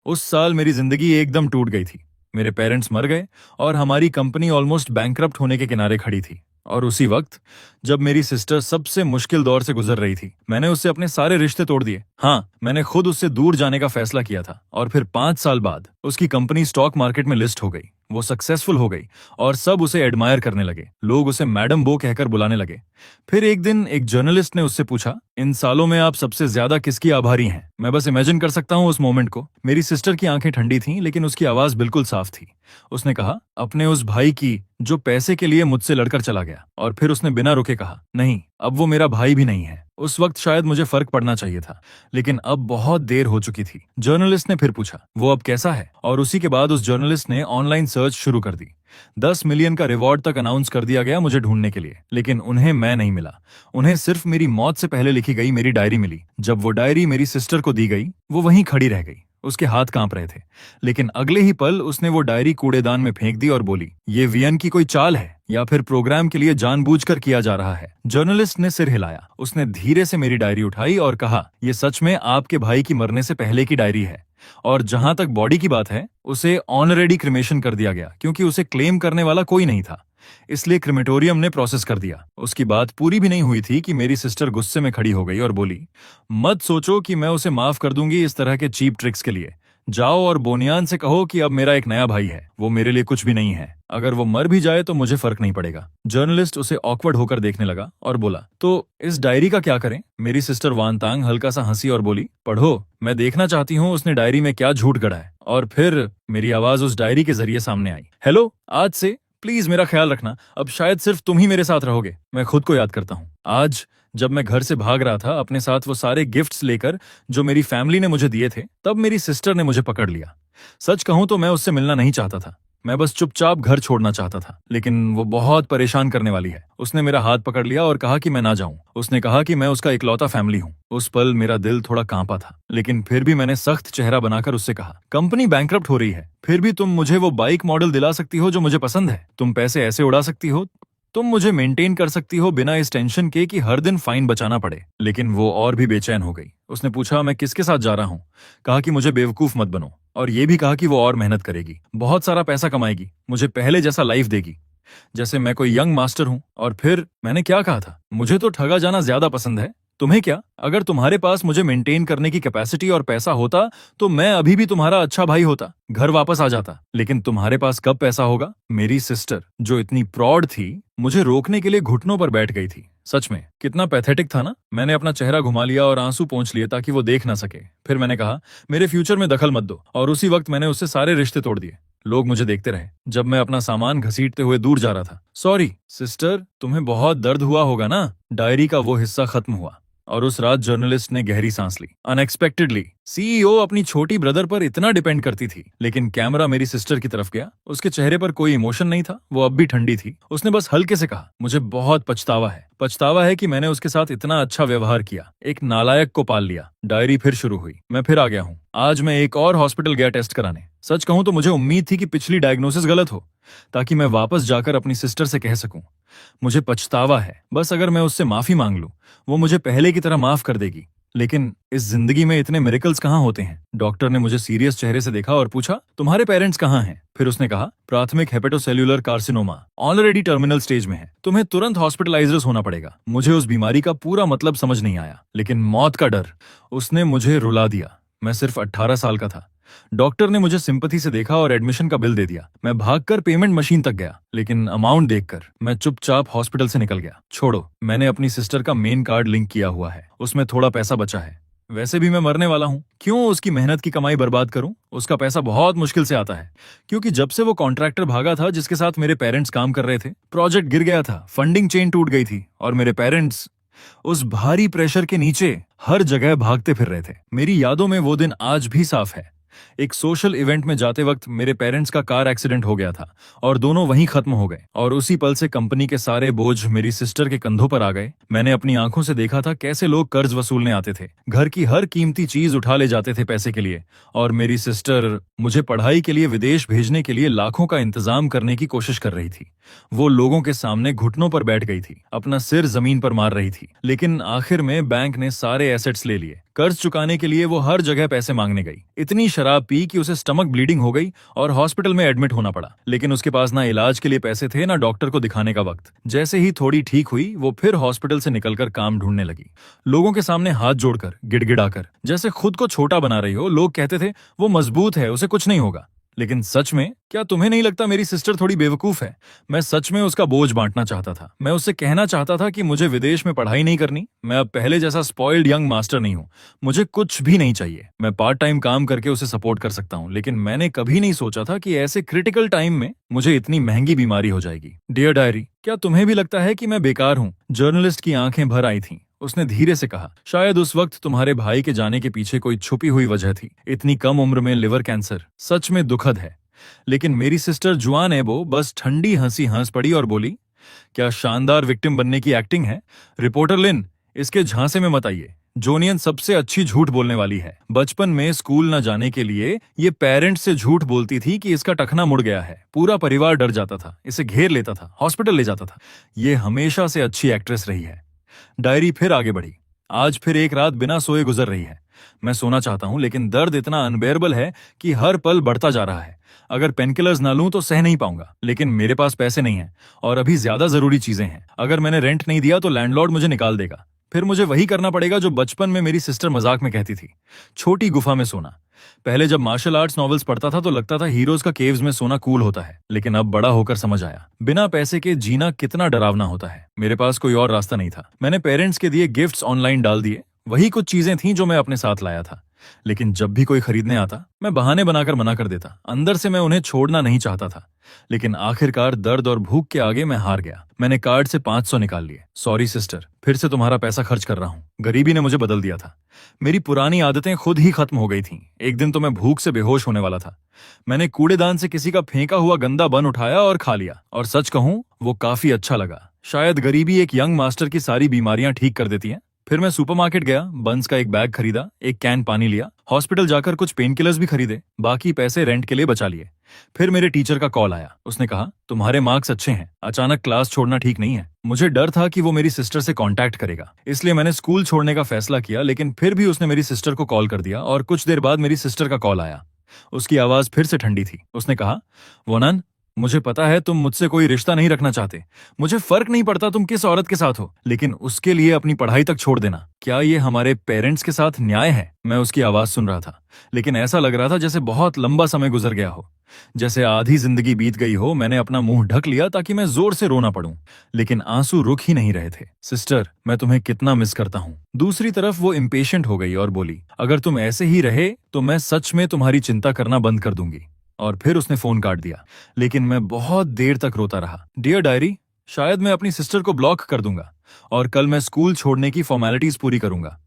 उस साल मेरी जिंदगी एकदम टूट गई थी। मेरे पेरेंट्स मर गए और हमारी कंपनी ऑलमोस्ट बैंकरप्ट होने के किनारे खड़ी थी। और उसी वक्त जब मेरी सिस्टर सबसे मुश्किल दौर से गुजर रही थी, मैंने उससे अपने सारे रिश्ते तोड़ दिए। हाँ, मैंने खुद उससे दूर जाने का फैसला किया था। और फिर 5 साल बाद उसकी कंपनी स्टॉक मार्केट में लिस्ट हो गई, वो सक्सेसफुल हो गई और सब उसे एडमायर करने लगे। लोग उसे मैडम बो कहकर बुलाने लगे। फिर एक दिन एक जर्नलिस्ट ने उससे पूछा, इन सालों में आप सबसे ज्यादा किसकी आभारी हैं? मैं बस इमेजिन कर सकता हूँ उस मोमेंट को। मेरी सिस्टर की आंखें ठंडी थीं, लेकिन उसकी आवाज बिल्कुल साफ थी। उसने कहा, अपने उस भाई की जो पैसे के लिए मुझसे लड़कर चला गया। और फिर उसने बिना रुके कहा, नहीं, अब वो मेरा भाई भी नहीं है। उस वक्त शायद मुझे फर्क पड़ना चाहिए था, लेकिन अब बहुत देर हो चुकी थी। जर्नलिस्ट ने फिर पूछा, वो अब कैसा है? और उसी के बाद उस जर्नलिस्ट ने ऑनलाइन सर्च शुरू कर दी। 10 मिलियन का रिवॉर्ड तक अनाउंस कर दिया गया मुझे ढूंढने के लिए, लेकिन उन्हें मैं नहीं मिला। उन्हें सिर्फ मेरी मौत से पहले लिखी गई मेरी डायरी मिली। जब वो डायरी मेरी सिस्टर को दी गई, वो वहीं खड़ी रह गई। उसके हाथ कांप रहे थे, लेकिन अगले ही पल उसने वो डायरी कूड़ेदान में फेंक दी और बोली, ये वियन की कोई चाल है या फिर प्रोग्राम के लिए जानबूझकर किया जा रहा है। जर्नलिस्ट ने सिर हिलाया। उसने धीरे से मेरी डायरी उठाई और कहा, ये सच में आपके भाई की मरने से पहले की डायरी है। और जहां तक बॉडी की बात है, उसे ऑनरेडी क्रिमेशन कर दिया गया, क्योंकि उसे क्लेम करने वाला कोई नहीं था। इसलिए क्रिमेटोरियम ने प्रोसेस कर दिया। उसकी बात पूरी भी नहीं हुई थी कि मेरी सिस्टर गुस्से में खड़ी हो गई और बोली, मत सोचो कि मैं उसे माफ कर दूंगी इस तरह के चीप ट्रिक्स के लिए। जाओ और बोनियान से कहो कि अब मेरा एक नया भाई है, वो मेरे लिए कुछ भी नहीं है। अगर वो मर भी जाए तो मुझे फर्क नहीं पड़ेगा। जर्नलिस्ट उसे ऑकवर्ड होकर देखने लगा और बोला, तो इस डायरी का क्या करें? मेरी सिस्टर वानतांग हल्का सा हंसी और बोली, पढ़ो, मैं देखना चाहती हूँ उसने डायरी में क्या झूठ गढ़ा है। और फिर मेरी आवाज उस डायरी के जरिए सामने आई, हेलो, आज से प्लीज मेरा ख्याल रखना, अब शायद सिर्फ तुम ही मेरे साथ रहोगे। मैं खुद को याद करता हूँ, आज जब मैं घर से भाग रहा था अपने साथ वो सारे गिफ्ट्स लेकर जो मेरी फैमिली ने मुझे दिए थे, तब मेरी सिस्टर ने मुझे पकड़ लिया। सच कहूं तो मैं उससे मिलना नहीं चाहता था। मैं बस चुपचाप घर छोड़ना चाहता था, लेकिन वो बहुत परेशान करने वाली है। उसने मेरा हाथ पकड़ लिया और कहा कि मैं ना जाऊं। उसने कहा कि मैं उसका इकलौता फैमिली हूं। उस पल मेरा दिल थोड़ा कांपा था, लेकिन फिर भी मैंने सख्त चेहरा बनाकर उससे कहा, कंपनी बैंकरप्ट हो रही है, फिर भी तुम मुझे वो बाइक मॉडल दिला सकती हो जो मुझे पसंद है। तुम पैसे ऐसे उड़ा सकती हो, तुम मुझे मेंटेन कर सकती हो बिना इस टेंशन के कि हर दिन फाइन बचाना पड़े। लेकिन वो और भी बेचैन हो गई। उसने पूछा, मैं किसके साथ जा रहा हूँ? कहा कि मुझे बेवकूफ मत बनो। और ये भी कहा कि वो और मेहनत करेगी, बहुत सारा पैसा कमाएगी, मुझे पहले जैसा लाइफ देगी, जैसे मैं कोई यंग मास्टर हूँ। और फिर मैंने क्या कहा था, मुझे तो ठगा जाना ज्यादा पसंद है। तुम्हें क्या? अगर तुम्हारे पास मुझे मेंटेन करने की कैपेसिटी और पैसा होता तो मैं अभी भी तुम्हारा अच्छा भाई होता, घर वापस आ जाता। लेकिन तुम्हारे पास कब पैसा होगा? मेरी सिस्टर, जो इतनी प्रौड थी, मुझे रोकने के लिए घुटनों पर बैठ गई थी। सच में कितना पैथेटिक था ना। मैंने अपना चेहरा घुमा लिया और आंसू पोंछ लिए ताकि वो देख ना सके। फिर मैंने कहा, मेरे फ्यूचर में दखल मत दो। और उसी वक्त मैंने उससे सारे रिश्ते तोड़ दिए। लोग मुझे देखते रहे जब मैं अपना सामान घसीटते हुए दूर जा रहा था। सॉरी सिस्टर, तुम्हें बहुत दर्द हुआ होगा ना। डायरी का वो हिस्सा खत्म हुआ और उस रात जर्नलिस्ट ने गहरी सांस ली। अनएक्सपेक्टेडली सीईओ अपनी छोटी ब्रदर पर इतना डिपेंड करती थी, लेकिन कैमरा मेरी सिस्टर की तरफ गया। उसके चेहरे पर कोई इमोशन नहीं था, वो अब भी ठंडी थी। उसने बस हल्के से कहा, मुझे बहुत पछतावा है कि मैंने उसके साथ इतना अच्छा व्यवहार किया, एक नालायक को पाल लिया। डायरी फिर शुरू हुई। मैं फिर आ गया हूँ। आज मैं एक और हॉस्पिटल गया टेस्ट कराने। सच कहूं तो मुझे उम्मीद थी कि पिछली डायग्नोसिस गलत हो, ताकि मैं वापस जाकर अपनी सिस्टर से कह सकूं, मुझे पछतावा है। बस अगर मैं उससे माफी मांग लूं, वो मुझे पहले की तरह माफ कर देगी। लेकिन इस जिंदगी में इतने मिरेकल्स कहाँ होते हैं? डॉक्टर ने मुझे सीरियस चेहरे से देखा और पूछा, तुम्हारे पेरेंट्स कहाँ हैं? फिर उसने कहा, प्राथमिक हेपेटोसेल्युलर कार्सिनोमा, ऑलरेडी टर्मिनल स्टेज में है, तुम्हें तुरंत हॉस्पिटलाइज होना पड़ेगा। मुझे उस बीमारी का पूरा मतलब समझ नहीं आया, लेकिन मौत का डर, उसने मुझे रुला दिया। मैं सिर्फ 18 साल का था। डॉक्टर ने मुझे सिंपैथी से देखा और एडमिशन का बिल दे दिया। मैं भागकर पेमेंट मशीन तक गया, लेकिन अमाउंट देखकर मैं चुपचाप हॉस्पिटल से निकल गया। छोड़ो, मैंने अपनी सिस्टर का मेन कार्ड लिंक किया हुआ है, उसमें थोड़ा पैसा बचा है। वैसे भी मैं मरने वाला हूँ, क्यों उसकी मेहनत की कमाई बर्बाद करूं? उसका पैसा बहुत मुश्किल से आता है, क्योंकि जब से वो कॉन्ट्रैक्टर भागा था जिसके साथ मेरे पेरेंट्स काम कर रहे थे, प्रोजेक्ट गिर गया था, फंडिंग चेन टूट गई थी और मेरे पेरेंट्स उस भारी प्रेशर के नीचे हर जगह भागते फिर रहे थे। मेरी यादों में वो दिन आज भी साफ है। एक सोशल इवेंट में जाते वक्त मेरे पेरेंट्स का कार एक्सीडेंट हो गया था और दोनों वहीं खत्म हो गए। और उसी पल से कंपनी के सारे बोझ मेरी सिस्टर के कंधों पर आ गए। मैंने अपनी आंखों से देखा था कैसे लोग कर्ज वसूलने आते थे, घर की हर कीमती चीज उठा ले जाते थे पैसे के लिए। और मेरी सिस्टर मुझे पढ़ाई के लिए विदेश भेजने के लिए लाखों का इंतजाम करने की कोशिश कर रही थी। वो लोगों के सामने घुटनों पर बैठ गई थी, अपना सिर जमीन पर मार रही थी। लेकिन आखिर में बैंक ने सारे एसेट्स ले लिए, कर्ज चुकाने के लिए वो हर जगह पैसे मांगने गई। इतनी शराब पी कि उसे स्टमक ब्लीडिंग हो गई और हॉस्पिटल में एडमिट होना पड़ा। लेकिन उसके पास ना इलाज के लिए पैसे थे ना डॉक्टर को दिखाने का वक्त। जैसे ही थोड़ी ठीक हुई वो फिर हॉस्पिटल से निकलकर काम ढूंढने लगी, लोगों के सामने हाथ जोड़कर, गिड़गिड़ाकर, जैसे खुद को छोटा बना रही हो। लोग कहते थे वो मजबूत है, उसे कुछ नहीं होगा। लेकिन सच में क्या तुम्हें नहीं लगता मेरी सिस्टर थोड़ी बेवकूफ है? मैं सच में उसका बोझ बांटना चाहता था। मैं उससे कहना चाहता था कि मुझे विदेश में पढ़ाई नहीं करनी, मैं अब पहले जैसा स्पॉइल्ड यंग मास्टर नहीं हूं, मुझे कुछ भी नहीं चाहिए। मैं पार्ट टाइम काम करके उसे सपोर्ट कर सकता हूं। लेकिन मैंने कभी नहीं सोचा था कि ऐसे क्रिटिकल टाइम में मुझे इतनी महंगी बीमारी हो जाएगी। डियर डायरी, क्या तुम्हें भी लगता है कि मैं बेकार हूं? जर्नलिस्ट की आंखें भर आई थीं। उसने धीरे से कहा, शायद उस वक्त तुम्हारे भाई के जाने के पीछे कोई छुपी हुई वजह थी। इतनी कम उम्र में लिवर कैंसर सच में दुखद है। लेकिन मेरी सिस्टर जुआन एबो बस ठंडी हंसी हंस पड़ी और बोली, क्या शानदार विक्टिम बनने की एक्टिंग है? रिपोर्टर लिन, इसके झांसे में मत आइए। जोनियन सबसे अच्छी झूठ बोलने वाली है। बचपन में स्कूल न जाने के लिए ये पेरेंट्स से झूठ बोलती थी कि इसका टखना मुड़ गया है। पूरा परिवार डर जाता था, इसे घेर लेता था, हॉस्पिटल ले जाता था। ये हमेशा से अच्छी एक्ट्रेस रही है। डायरी फिर आगे बढ़ी। आज फिर एक रात बिना सोए गुजर रही है। मैं सोना चाहता हूं लेकिन दर्द इतना अनबेयरेबल है कि हर पल बढ़ता जा रहा है। अगर पेनकिलर्स ना लूं तो सह नहीं पाऊंगा। लेकिन मेरे पास पैसे नहीं हैं और अभी ज्यादा जरूरी चीजें हैं। अगर मैंने रेंट नहीं दिया तो लैंडलॉर्ड मुझे निकाल देगा। फिर मुझे वही करना पड़ेगा जो बचपन में मेरी सिस्टर मजाक में कहती थी, छोटी गुफा में सोना। पहले जब मार्शल आर्ट्स नॉवेल्स पढ़ता था तो लगता था हीरोज का केव्स में सोना कूल होता है। लेकिन अब बड़ा होकर समझ आया, बिना पैसे के जीना कितना डरावना होता है। मेरे पास कोई और रास्ता नहीं था। मैंने पेरेंट्स के दिए गिफ्ट्स ऑनलाइन डाल दिए। वही कुछ चीजें थीं जो मैं अपने साथ लाया था। लेकिन जब भी कोई खरीदने आता मैं बहाने बनाकर मना कर देता। अंदर से मैं उन्हें छोड़ना नहीं चाहता था। लेकिन आखिरकार दर्द और भूख के आगे मैं हार गया। मैंने कार्ड से 500 निकाल लिए। सॉरी सिस्टर, फिर से तुम्हारा पैसा खर्च कर रहा हूँ। गरीबी ने मुझे बदल दिया था। मेरी पुरानी आदतें खुद ही खत्म हो गई थीं। एक दिन तो मैं भूख से बेहोश होने वाला था। मैंने कूड़ेदान से किसी का फेंका हुआ गंदा बन उठाया और खा लिया। और सच कहूं, वो काफी अच्छा लगा। शायद गरीबी एक यंग मास्टर की सारी बीमारियां ठीक कर देती है। फिर मैं सुपरमार्केट गया, बंस का एक बैग खरीदा, एक कैन पानी लिया, हॉस्पिटल जाकर कुछ पेन किलर्स भी खरीदे, बाकी पैसे रेंट के लिए बचा लिए। फिर मेरे टीचर का कॉल आया। उसने कहा, तुम्हारे मार्क्स अच्छे हैं, अचानक क्लास छोड़ना ठीक नहीं है। मुझे डर था कि वो मेरी सिस्टर से कांटेक्ट करेगा, इसलिए मैंने स्कूल छोड़ने का फैसला किया। लेकिन फिर भी उसने मेरी सिस्टर को कॉल कर दिया और कुछ देर बाद मेरी सिस्टर का कॉल आया। उसकी आवाज फिर से ठंडी थी। उसने कहा, वोनन, मुझे पता है तुम मुझसे कोई रिश्ता नहीं रखना चाहते। मुझे फर्क नहीं पड़ता तुम किस औरत के साथ हो, लेकिन उसके लिए अपनी पढ़ाई तक छोड़ देना, क्या ये हमारे पेरेंट्स के साथ न्याय है? मैं उसकी आवाज सुन रहा था, लेकिन ऐसा लग रहा था जैसे बहुत लंबा समय गुजर गया हो, जैसे आधी जिंदगी बीत गई हो। मैंने अपना मुंह ढक लिया ताकि मैं जोर से रोना पड़ूं, लेकिन आंसू रुक ही नहीं रहे थे। सिस्टर, मैं तुम्हें कितना मिस करता हूँ। दूसरी तरफ वो इम्पेशेंट हो गई और बोली, अगर तुम ऐसे ही रहे तो मैं सच में तुम्हारी चिंता करना बंद कर दूंगी। और फिर उसने फोन काट दिया। लेकिन मैं बहुत देर तक रोता रहा। डियर डायरी, शायद मैं अपनी सिस्टर को ब्लॉक कर दूंगा और कल मैं स्कूल छोड़ने की फॉर्मेलिटीज पूरी करूंगा।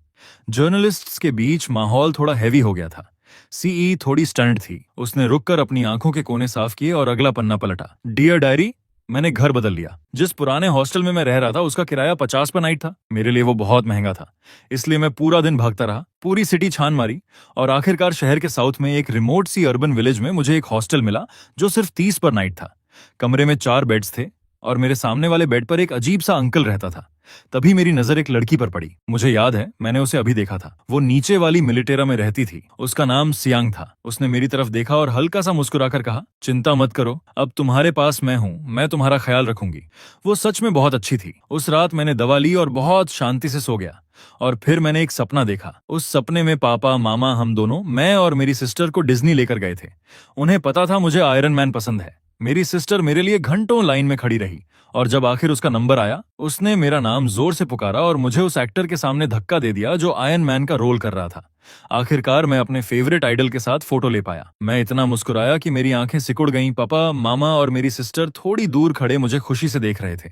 जर्नलिस्ट्स के बीच माहौल थोड़ा हैवी हो गया था। सीई थोड़ी स्टन्ड थी। उसने रुककर अपनी आंखों के कोने साफ किए और अगला पन्ना पलटा। डियर डायरी, मैंने घर बदल लिया। जिस पुराने हॉस्टल में मैं रह रहा था उसका किराया 50 पर नाइट था। मेरे लिए वो बहुत महंगा था, इसलिए मैं पूरा दिन भागता रहा, पूरी सिटी छान मारी और आखिरकार शहर के साउथ में एक रिमोट सी अर्बन विलेज में मुझे एक हॉस्टल मिला जो सिर्फ 30 पर नाइट था। कमरे में 4 बेड्स थे और मेरे सामने वाले बेड पर एक अजीब सा अंकल रहता था। तभी मेरी नजर एक लड़की पर पड़ी। मुझे याद है, मैंने उसे अभी देखा था। वो नीचे वाली मिलिटेरा में रहती थी। उसका नाम सियांग था। उसने मेरी तरफ देखा और हल्का सा मुस्कुराकर कहा, चिंता मत करो, अब तुम्हारे पास मैं हूँ, मैं तुम्हारा ख्याल रखूंगी। वो सच में बहुत अच्छी थी। उस रात मैंने दवा ली और बहुत शांति से सो गया। और फिर मैंने एक सपना देखा। उस सपने में पापा, मामा, हम दोनों, मैं और मेरी सिस्टर को डिज्नी लेकर गए थे। उन्हें पता था मुझे आयरन मैन पसंद है। मेरी सिस्टर मेरे लिए घंटों लाइन में खड़ी रही और जब आखिर उसका नंबर आया, उसने मेरा नाम जोर से पुकारा और मुझे उस एक्टर के सामने धक्का दे दिया जो आयरन मैन का रोल कर रहा था। आखिरकार मैं अपने फेवरेट आइडल के साथ फोटो ले पाया। मैं इतना मुस्कुराया कि मेरी आंखें सिकुड़ गईं। पापा, मामा और मेरी सिस्टर थोड़ी दूर खड़े मुझे खुशी से देख रहे थे।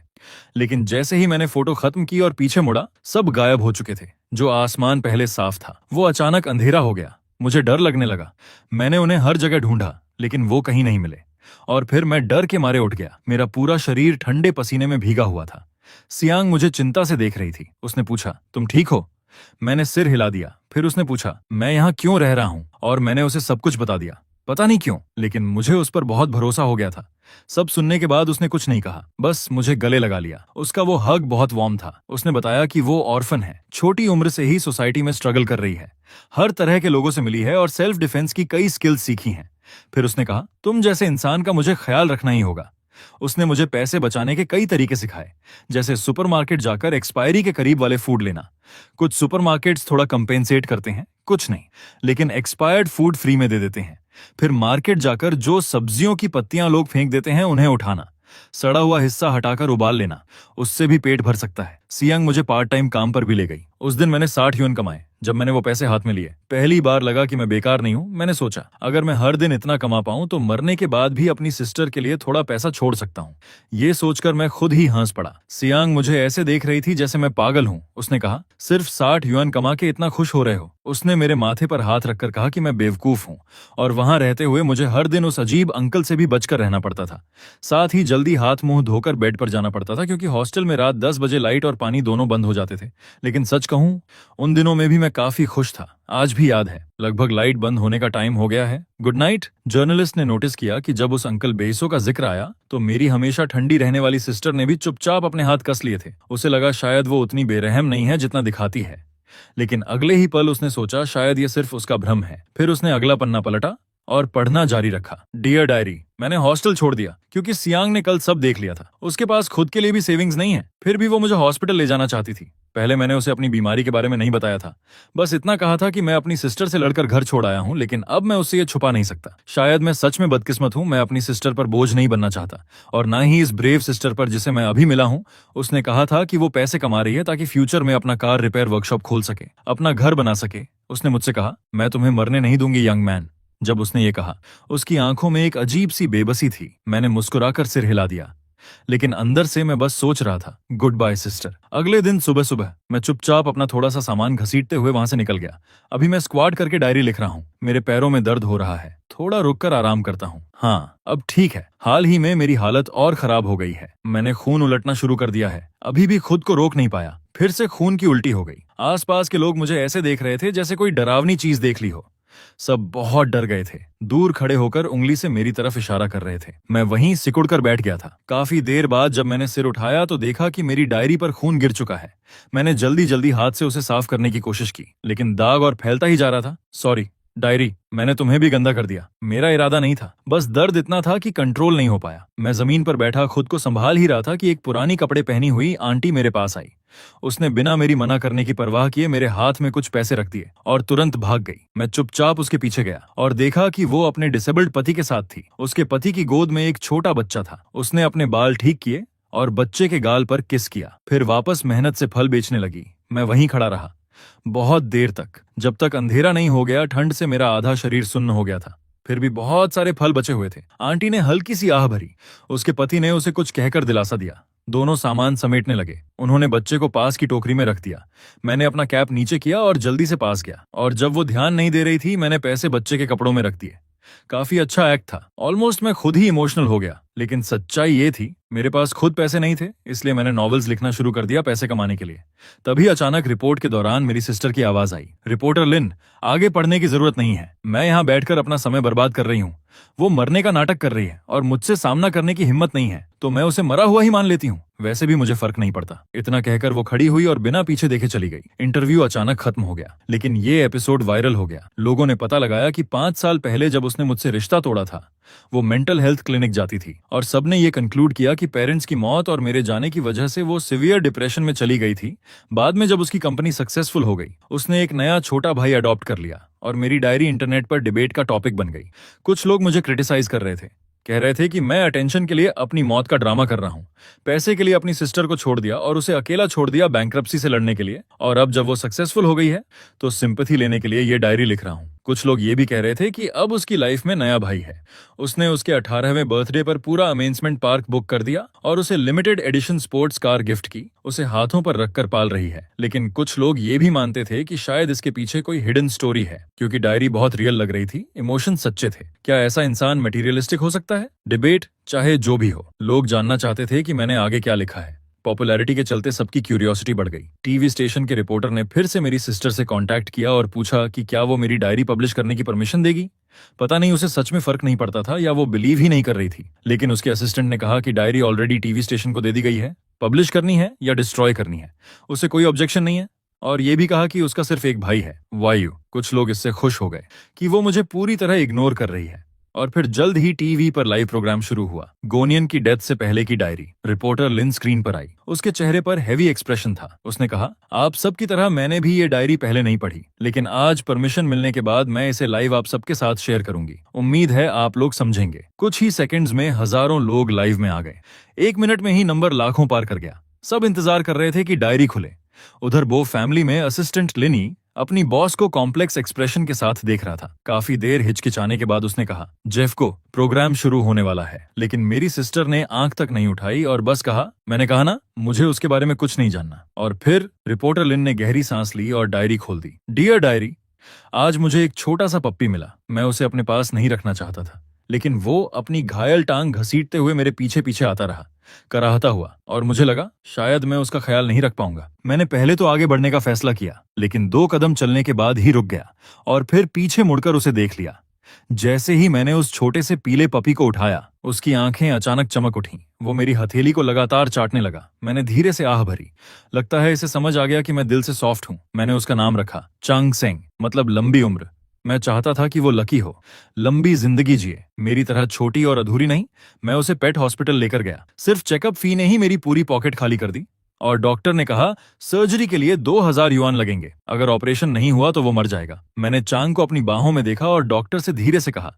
लेकिन जैसे ही मैंने फोटो खत्म की और पीछे मुड़ा, सब गायब हो चुके थे। जो आसमान पहले साफ था वो अचानक अंधेरा हो गया। मुझे डर लगने लगा। मैंने उन्हें हर जगह ढूंढा, लेकिन वो कहीं नहीं मिले। और फिर मैं डर के मारे उठ गया। मेरा पूरा शरीर ठंडे पसीने में भीगा हुआ था। सियांग मुझे चिंता से देख रही थी। उसने पूछा, तुम ठीक हो? मैंने सिर हिला दिया। फिर उसने पूछा, मैं यहाँ क्यों रह रहा हूँ? और मैंने उसे सब कुछ बता दिया। पता नहीं क्यों, लेकिन मुझे उस पर बहुत भरोसा हो गया था। सब सुनने के बाद उसने कुछ नहीं कहा, बस मुझे गले लगा लिया। उसका वो हग बहुत वार्म था। उसने बताया कि वो ऑर्फन है, छोटी उम्र से ही सोसाइटी में स्ट्रगल कर रही है, हर तरह के लोगों से मिली है और सेल्फ डिफेंस की कई स्किल्स सीखी हैं। फिर उसने कहा, तुम जैसे इंसान का मुझे ख्याल रखना ही होगा। उसने मुझे पैसे बचाने के कई तरीके सिखाए, जैसे सुपरमार्केट जाकर एक्सपायरी के करीब वाले फूड लेना। कुछ सुपरमार्केट्स थोड़ा कंपेंसेट करते हैं, कुछ नहीं, लेकिन एक्सपायर्ड फूड फ्री में दे देते हैं। फिर मार्केट जाकर जो सब्जियों की पत्तियां लोग फेंक देते हैं उन्हें उठाना, सड़ा हुआ हिस्सा हटाकर उबाल लेना, उससे भी पेट भर सकता है। सियांग मुझे पार्ट टाइम काम पर भी ले गई। उस दिन मैंने 60 युएन कमाए। जब मैंने वो पैसे हाथ में लिए, पहली बार लगा कि मैं बेकार नहीं हूं। मैंने सोचा, अगर मैं हर दिन इतना कमा पाऊं तो मरने के बाद भी अपनी सिस्टर के लिए थोड़ा पैसा छोड़ सकता हूं। ये सोचकर मैं खुद ही हंस पड़ा। सियांग मुझे ऐसे देख रही थी जैसे मैं पागल हूं। उसने कहा, सिर्फ 60 युएन कमा के इतना खुश हो रहे हो? उसने मेरे माथे पर हाथ रखकर कहा कि मैं बेवकूफ हूं और वहां रहते हुए मुझे हर दिन उस अजीब अंकल से भी बचकर रहना पड़ता था। साथ ही जल्दी हाथ मुंह धोकर बेड पर जाना पड़ता था, क्योंकि हॉस्टल में रात 10 बजे लाइट और पानी दोनों बंद हो जाते थे। लेकिन सच कहूं, उन दिनों में भी मैं काफी खुश था। आज भी याद है, लगभग लाइट बंद होने का टाइम हो गया है, गुड नाइट। जर्नलिस्ट ने नोटिस किया कि जब उस अंकल बेसो का जिक्र आया तो मेरी हमेशा ठंडी रहने वाली सिस्टर ने भी चुपचाप अपने हाथ कस लिए थे। उसे लगा शायद वो उतनी बेरहम नहीं है जितना दिखाती है, लेकिन अगले ही पल उसने सोचा शायद ये सिर्फ उसका भ्रम है। फिर उसने अगला पन्ना पलटा और पढ़ना जारी रखा। डियर डायरी, मैंने हॉस्टल छोड़ दिया क्योंकि सियांग ने कल सब देख लिया था। उसके पास खुद के लिए भी सेविंग्स नहीं है, फिर भी वो मुझे हॉस्पिटल ले जाना चाहती थी। पहले मैंने उसे अपनी बीमारी के बारे में नहीं बताया था, बस इतना कहा था कि मैं अपनी सिस्टर से लड़कर घर छोड़ आया हूं, लेकिन अब मैं उससे ये छुपा नहीं सकता। शायद मैं सच में बदकिस्मत हूं, मैं अपनी सिस्टर पर बोझ नहीं बनना चाहता, और ना ही इस ब्रेव सिस्टर पर जिसे मैं अभी मिला हूं। उसने कहा था कि वो पैसे कमा रही है ताकि फ्यूचर में अपना कार रिपेयर वर्कशॉप खोल सके, अपना घर बना सके। उसने मुझसे कहा, मैं तुम्हें मरने नहीं दूंगी यंग मैन। जब उसने ये कहा, उसकी आंखों में एक अजीब सी बेबसी थी। मैंने मुस्कुराकर सिर हिला दिया, लेकिन अंदर से मैं बस सोच रहा था, गुड बाय सिस्टर। अगले दिन सुबह सुबह मैं चुपचाप अपना थोड़ा सा सामान घसीटते हुए वहां से निकल गया। अभी मैं स्क्वाड करके डायरी लिख रहा हूँ। मेरे पैरों में दर्द हो रहा है, थोड़ा रुककर आराम करता हूँ। हाँ, अब ठीक है। हाल ही में मेरी हालत और खराब हो गई है, मैंने खून उलटना शुरू कर दिया है। अभी भी खुद को रोक नहीं पाया, फिर से खून की उल्टी हो गई। आसपास के लोग मुझे ऐसे देख रहे थे जैसे कोई डरावनी चीज देख ली हो। सब बहुत डर गए थे, दूर खड़े होकर उंगली से मेरी तरफ इशारा कर रहे थे। मैं वहीं सिकुड़कर बैठ गया था। काफी देर बाद जब मैंने सिर उठाया तो देखा कि मेरी डायरी पर खून गिर चुका है। मैंने जल्दी जल्दी हाथ से उसे साफ करने की कोशिश की, लेकिन दाग और फैलता ही जा रहा था। सॉरी डायरी, मैंने तुम्हें भी गंदा कर दिया। मेरा इरादा नहीं था, बस दर्द इतना था कि कंट्रोल नहीं हो पाया। मैं जमीन पर बैठा खुद को संभाल ही रहा था कि एक पुरानी कपड़े पहनी हुई आंटी मेरे पास आई। उसने बिना मेरी मना करने की परवाह किए मेरे हाथ में कुछ पैसे रख दिए और तुरंत भाग गई। मैं चुपचाप उसके पीछे गया और देखा कि वो अपने डिसेबल्ड पति के साथ थी। उसके पति की गोद में एक छोटा बच्चा था। उसने अपने बाल ठीक किए और बच्चे के गाल पर किस किया, फिर वापस मेहनत से फल बेचने लगी। मैं वहीं खड़ा रहा बहुत देर तक, जब तक अंधेरा नहीं हो गया। ठंड से मेरा आधा शरीर सुन्न हो गया था, फिर भी बहुत सारे फल बचे हुए थे। आंटी ने हल्की सी आह भरी। उसके पति ने उसे कुछ कहकर दिलासा दिया। दोनों सामान समेटने लगे। उन्होंने बच्चे को पास की टोकरी में रख दिया। मैंने अपना कैप नीचे किया और जल्दी से पास गया, और जब वो ध्यान नहीं दे रही थी मैंने पैसे बच्चे के कपड़ों में रख दिए। काफी अच्छा एक्ट था। ऑलमोस्ट मैं खुद ही इमोशनल हो गया, लेकिन सच्चाई ये थी मेरे पास खुद पैसे नहीं थे, इसलिए मैंने नॉवेल्स लिखना शुरू कर दिया पैसे कमाने के लिए। तभी अचानक रिपोर्ट के दौरान मेरी सिस्टर की आवाज आई, रिपोर्टर लिन, आगे पढ़ने की जरूरत नहीं है, मैं यहाँ बैठकर अपना समय बर्बाद कर रही हूँ। वो मरने का नाटक कर रही है और मुझसे सामना करने की हिम्मत नहीं है, तो मैं उसे मरा हुआ ही मान लेती हूँ। वैसे भी मुझे फर्क नहीं पड़ता। इतना कहकर वो खड़ी हुई और बिना पीछे देखे चली गई। इंटरव्यू अचानक खत्म हो गया, लेकिन ये एपिसोड वायरल हो गया। लोगों ने पता लगाया कि 5 साल पहले जब उसने मुझसे रिश्ता तोड़ा था, वो मेंटल हेल्थ क्लिनिक जाती थी, और सबने ये कंक्लूड किया कि पेरेंट्स की मौत और मेरे जाने की वजह से वो सिवियर डिप्रेशन में चली गई थी। बाद में जब उसकी कंपनी सक्सेसफुल हो गई, उसने एक नया छोटा भाई अडॉप्ट कर लिया और मेरी डायरी इंटरनेट पर डिबेट का टॉपिक बन गई। कुछ लोग मुझे क्रिटिसाइज कर रहे थे, कह रहे थे कि मैं अटेंशन के लिए अपनी मौत का ड्रामा कर रहा हूँ, पैसे के लिए अपनी सिस्टर को छोड़ दिया और उसे अकेला छोड़ दिया बैंक्रप्सी से लड़ने के लिए, और अब जब वो सक्सेसफुल हो गई है तो सिंपैथी लेने के लिए ये डायरी लिख रहा हूँ। कुछ लोग ये भी कह रहे थे कि अब उसकी लाइफ में नया भाई है। उसने उसके 18वें बर्थडे पर पूरा अमेजमेंट पार्क बुक कर दिया और उसे limited edition sports car gift की। उसे हाथों पर रखकर पाल रही है। लेकिन कुछ लोग ये भी मानते थे कि शायद इसके पीछे कोई हिडन स्टोरी है, क्योंकि डायरी बहुत रियल लग रही थी, इमोशन सच्चे थे। क्या ऐसा इंसान मटेरियलिस्टिक हो सकता है? डिबेट चाहे जो भी हो, लोग जानना चाहते थे कि मैंने आगे क्या लिखा है। पॉपुलैरिटी के चलते सबकी क्यूरियोसिटी बढ़ गई। टीवी स्टेशन के रिपोर्टर ने फिर से मेरी सिस्टर से कांटेक्ट किया और पूछा कि क्या वो मेरी डायरी पब्लिश करने की परमिशन देगी। पता नहीं उसे सच में फर्क नहीं पड़ता था या वो बिलीव ही नहीं कर रही थी। लेकिन उसके असिस्टेंट ने कहा कि डायरी ऑलरेडी टीवी स्टेशन को दे दी गई है, पब्लिश करनी है या डिस्ट्रॉय करनी है, उसे कोई ऑब्जेक्शन नहीं है। और ये भी कहा कि उसका सिर्फ एक भाई है, वायु। कुछ लोग इससे खुश हो गए कि वो मुझे पूरी तरह इग्नोर कर रही है। और फिर जल्द ही टीवी पर लाइव प्रोग्राम शुरू हुआ। गोनियन की डेथ से पहले की डायरी। रिपोर्टर लिन स्क्रीन पर आई। उसके चेहरे पर हैवी एक्सप्रेशन था। उसने कहा, आप सबकी तरह मैंने भी ये डायरी पहले नहीं पढ़ी, लेकिन आज परमिशन मिलने के बाद मैं इसे लाइव आप सबके साथ शेयर करूंगी। उम्मीद है आप लोग समझेंगे। कुछ ही सेकंड्स में हजारों लोग लाइव में आ गए। 1 मिनट में ही नंबर लाखों पार कर गया। सब इंतजार कर रहे थे कि डायरी खुले। उधर बो फैमिली में असिस्टेंट लिनी अपनी बॉस को कॉम्प्लेक्स एक्सप्रेशन के साथ देख रहा था। काफी देर हिचकिचाने के बाद उसने कहा, जेफ को प्रोग्राम शुरू होने वाला है। लेकिन मेरी सिस्टर ने आंख तक नहीं उठाई और बस कहा, मैंने कहा ना, मुझे उसके बारे में कुछ नहीं जानना। और फिर रिपोर्टर लिन ने गहरी सांस ली और डायरी खोल दी। डियर डायरी, आज मुझे एक छोटा सा पप्पी मिला। मैं उसे अपने पास नहीं रखना चाहता था, लेकिन वो अपनी घायल टांग घसीटते हुए मेरे पीछे पीछे आता रहा, कराहता हुआ, और मुझे लगा शायद मैं उसका ख्याल नहीं रख पाऊंगा। मैंने पहले तो आगे बढ़ने का फैसला किया, लेकिन 2 कदम चलने के बाद ही रुक गया और फिर पीछे मुड़कर उसे देख लिया। जैसे ही मैंने उस छोटे से पीले पपी को उठाया, उसकी आंखें अचानक चमक उठीं। वो मेरी हथेली को लगातार चाटने लगा। मैंने धीरे से आह भरी। लगता है इसे समझ आ गया कि मैं दिल से सॉफ्ट हूं। मैंने उसका नाम रखा चांग सेंग, मतलब लंबी उम्र। मैं चाहता था कि वो लकी हो, लंबी जिंदगी जिए, मेरी तरह छोटी और अधूरी नहीं। मैं उसे पेट हॉस्पिटल लेकर गया। सिर्फ चेकअप फी ने ही मेरी पूरी पॉकेट खाली कर दी। और डॉक्टर ने कहा, सर्जरी के लिए 2000 युआन लगेंगे। अगर ऑपरेशन नहीं हुआ तो वो मर जाएगा। मैंने चांग को अपनी बाहों में देखा और डॉक्टर से धीरे से कहा,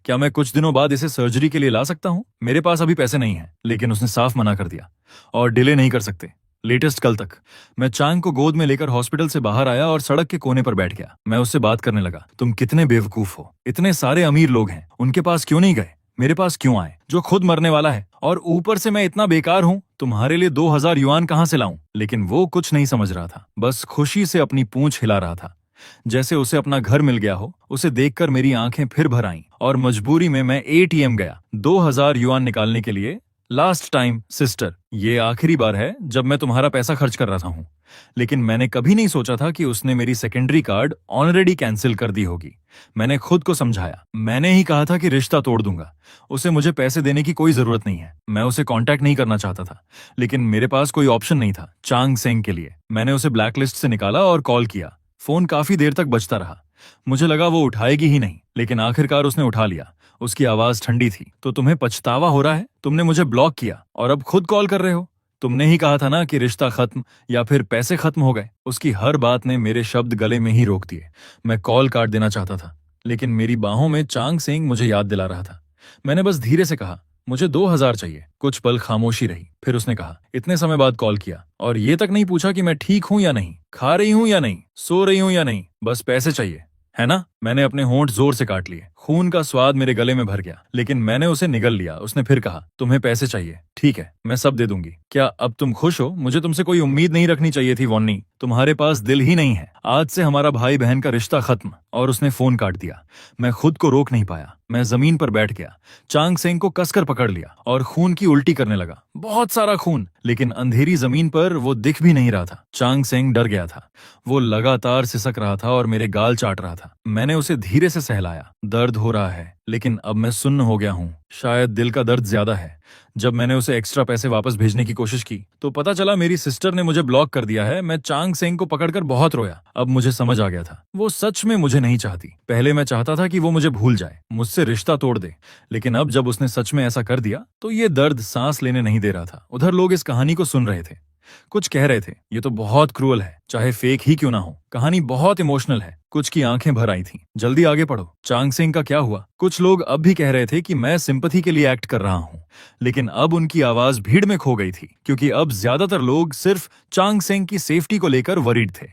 क्या मैं कुछ दिनों बाद इसे सर्जरी के लिए ला सकता हूँ? मेरे पास अभी पैसे नहीं हैं। लेकिन उसने साफ मना कर दिया। और डिले नहीं कर सकते, लेटेस्ट कल तक। मैं चांग को गोद में लेकर हॉस्पिटल से बाहर आया और सड़क के कोने पर बैठ गया। मैं उससे बात करने लगा। तुम कितने बेवकूफ हो, इतने सारे अमीर लोग हैं, उनके पास क्यों नहीं गए? मेरे पास क्यों आए, जो खुद मरने वाला है? और ऊपर से मैं इतना बेकार हूँ, तुम्हारे लिए 2000 युआन कहाँ से लाऊं? लेकिन वो कुछ नहीं समझ रहा था, बस खुशी से अपनी पूंछ हिला रहा था, जैसे उसे अपना घर मिल गया हो। उसे देखकर मेरी आंखें फिर भर आईं और मजबूरी में मैं एटीएम गया 2000 युआन निकालने के लिए। लास्ट टाइम सिस्टर, ये आखिरी बार है जब मैं तुम्हारा पैसा खर्च कर रहा हूँ। लेकिन मैंने कभी नहीं सोचा था कि उसने मेरी सेकेंडरी कार्ड ऑलरेडी कैंसिल कर दी होगी। मैंने खुद को समझाया। मैंने ही कहा था कि रिश्ता तोड़ दूंगा। उसे मुझे पैसे देने की कोई जरूरत नहीं है। मैं उसे कांटेक्ट नहीं करना चाहता था, लेकिन मेरे पास कोई ऑप्शन नहीं था चांग सेंग के लिए। मैंने उसे ब्लैकलिस्ट से निकाला और कॉल किया। फोन काफी देर तक बजता रहा। मुझे लगा वो उठाएगी ही नहीं, लेकिन आखिरकार उसने उठा लिया। उसकी आवाज ठंडी थी। तो तुम्हें पछतावा हो रहा है? तुमने मुझे ब्लॉक किया और अब खुद कॉल कर रहे हो। तुमने ही कहा था ना कि रिश्ता खत्म या फिर पैसे खत्म हो गए। उसकी हर बात ने मेरे शब्द गले में ही रोक दिए। मैं कॉल काट देना चाहता था, लेकिन मेरी बाहों में चांग सेंग मुझे याद दिला रहा था। मैंने बस धीरे से कहा, मुझे 2000 चाहिए। कुछ पल खामोशी रही, फिर उसने कहा, इतने समय बाद कॉल किया और ये तक नहीं पूछा कि मैं ठीक हूं या नहीं, खा रही हूं या नहीं, सो रही हूं या नहीं, बस पैसे चाहिए, है ना? मैंने अपने होंठ जोर से काट लिए। खून का स्वाद मेरे गले में भर गया, लेकिन मैंने उसे निगल लिया। उसने फिर कहा, तुम्हें पैसे चाहिए, ठीक है, मैं सब दे दूंगी। क्या अब तुम खुश हो? मुझे तुमसे कोई उम्मीद नहीं रखनी चाहिए थी वॉन्नी। तुम्हारे पास दिल ही नहीं है। आज से हमारा भाई बहन का रिश्ता खत्म। और उसने फोन काट दिया। मैं खुद को रोक नहीं पाया। मैं जमीन पर बैठ गया, चांग सेंग को कसकर पकड़ लिया और खून की उल्टी करने लगा। बहुत सारा खून, लेकिन अंधेरी जमीन पर वो दिख भी नहीं रहा था। चांग सेंग डर गया था। वो लगातार सिसक रहा था और मेरे गाल चाट रहा था। मैंने उसे धीरे से सहलाया। दर्द हो रहा है, लेकिन अब मैं सुन्न हो गया हूँ। शायद दिल का दर्द ज्यादा है। जब मैंने उसे एक्स्ट्रा पैसे वापस भेजने की कोशिश की तो पता चला मेरी सिस्टर ने मुझे ब्लॉक कर दिया है। मैं चांग सेंग को पकड़कर बहुत रोया। अब मुझे समझ आ गया था, वो सच में मुझे नहीं चाहती। पहले मैं चाहता था कि वो मुझे भूल जाए, मुझसे रिश्ता तोड़ दे, लेकिन अब जब उसने सच में ऐसा कर दिया तो ये दर्द सांस लेने नहीं दे रहा था। उधर लोग इस कहानी को सुन रहे थे। कुछ कह रहे थे, ये तो बहुत क्रूअल है, चाहे फेक ही क्यों ना हो। कहानी बहुत इमोशनल है। कुछ की आंखें भर आई थीं। जल्दी आगे पढ़ो, चांग सेंग का क्या हुआ? कुछ लोग अब भी कह रहे थे कि मैं सिंपैथी के लिए एक्ट कर रहा हूँ, लेकिन अब उनकी आवाज भीड़ में खो गई थी, क्योंकि अब ज्यादातर लोग सिर्फ चांग सेंग की सेफ्टी को लेकर वरीड थे।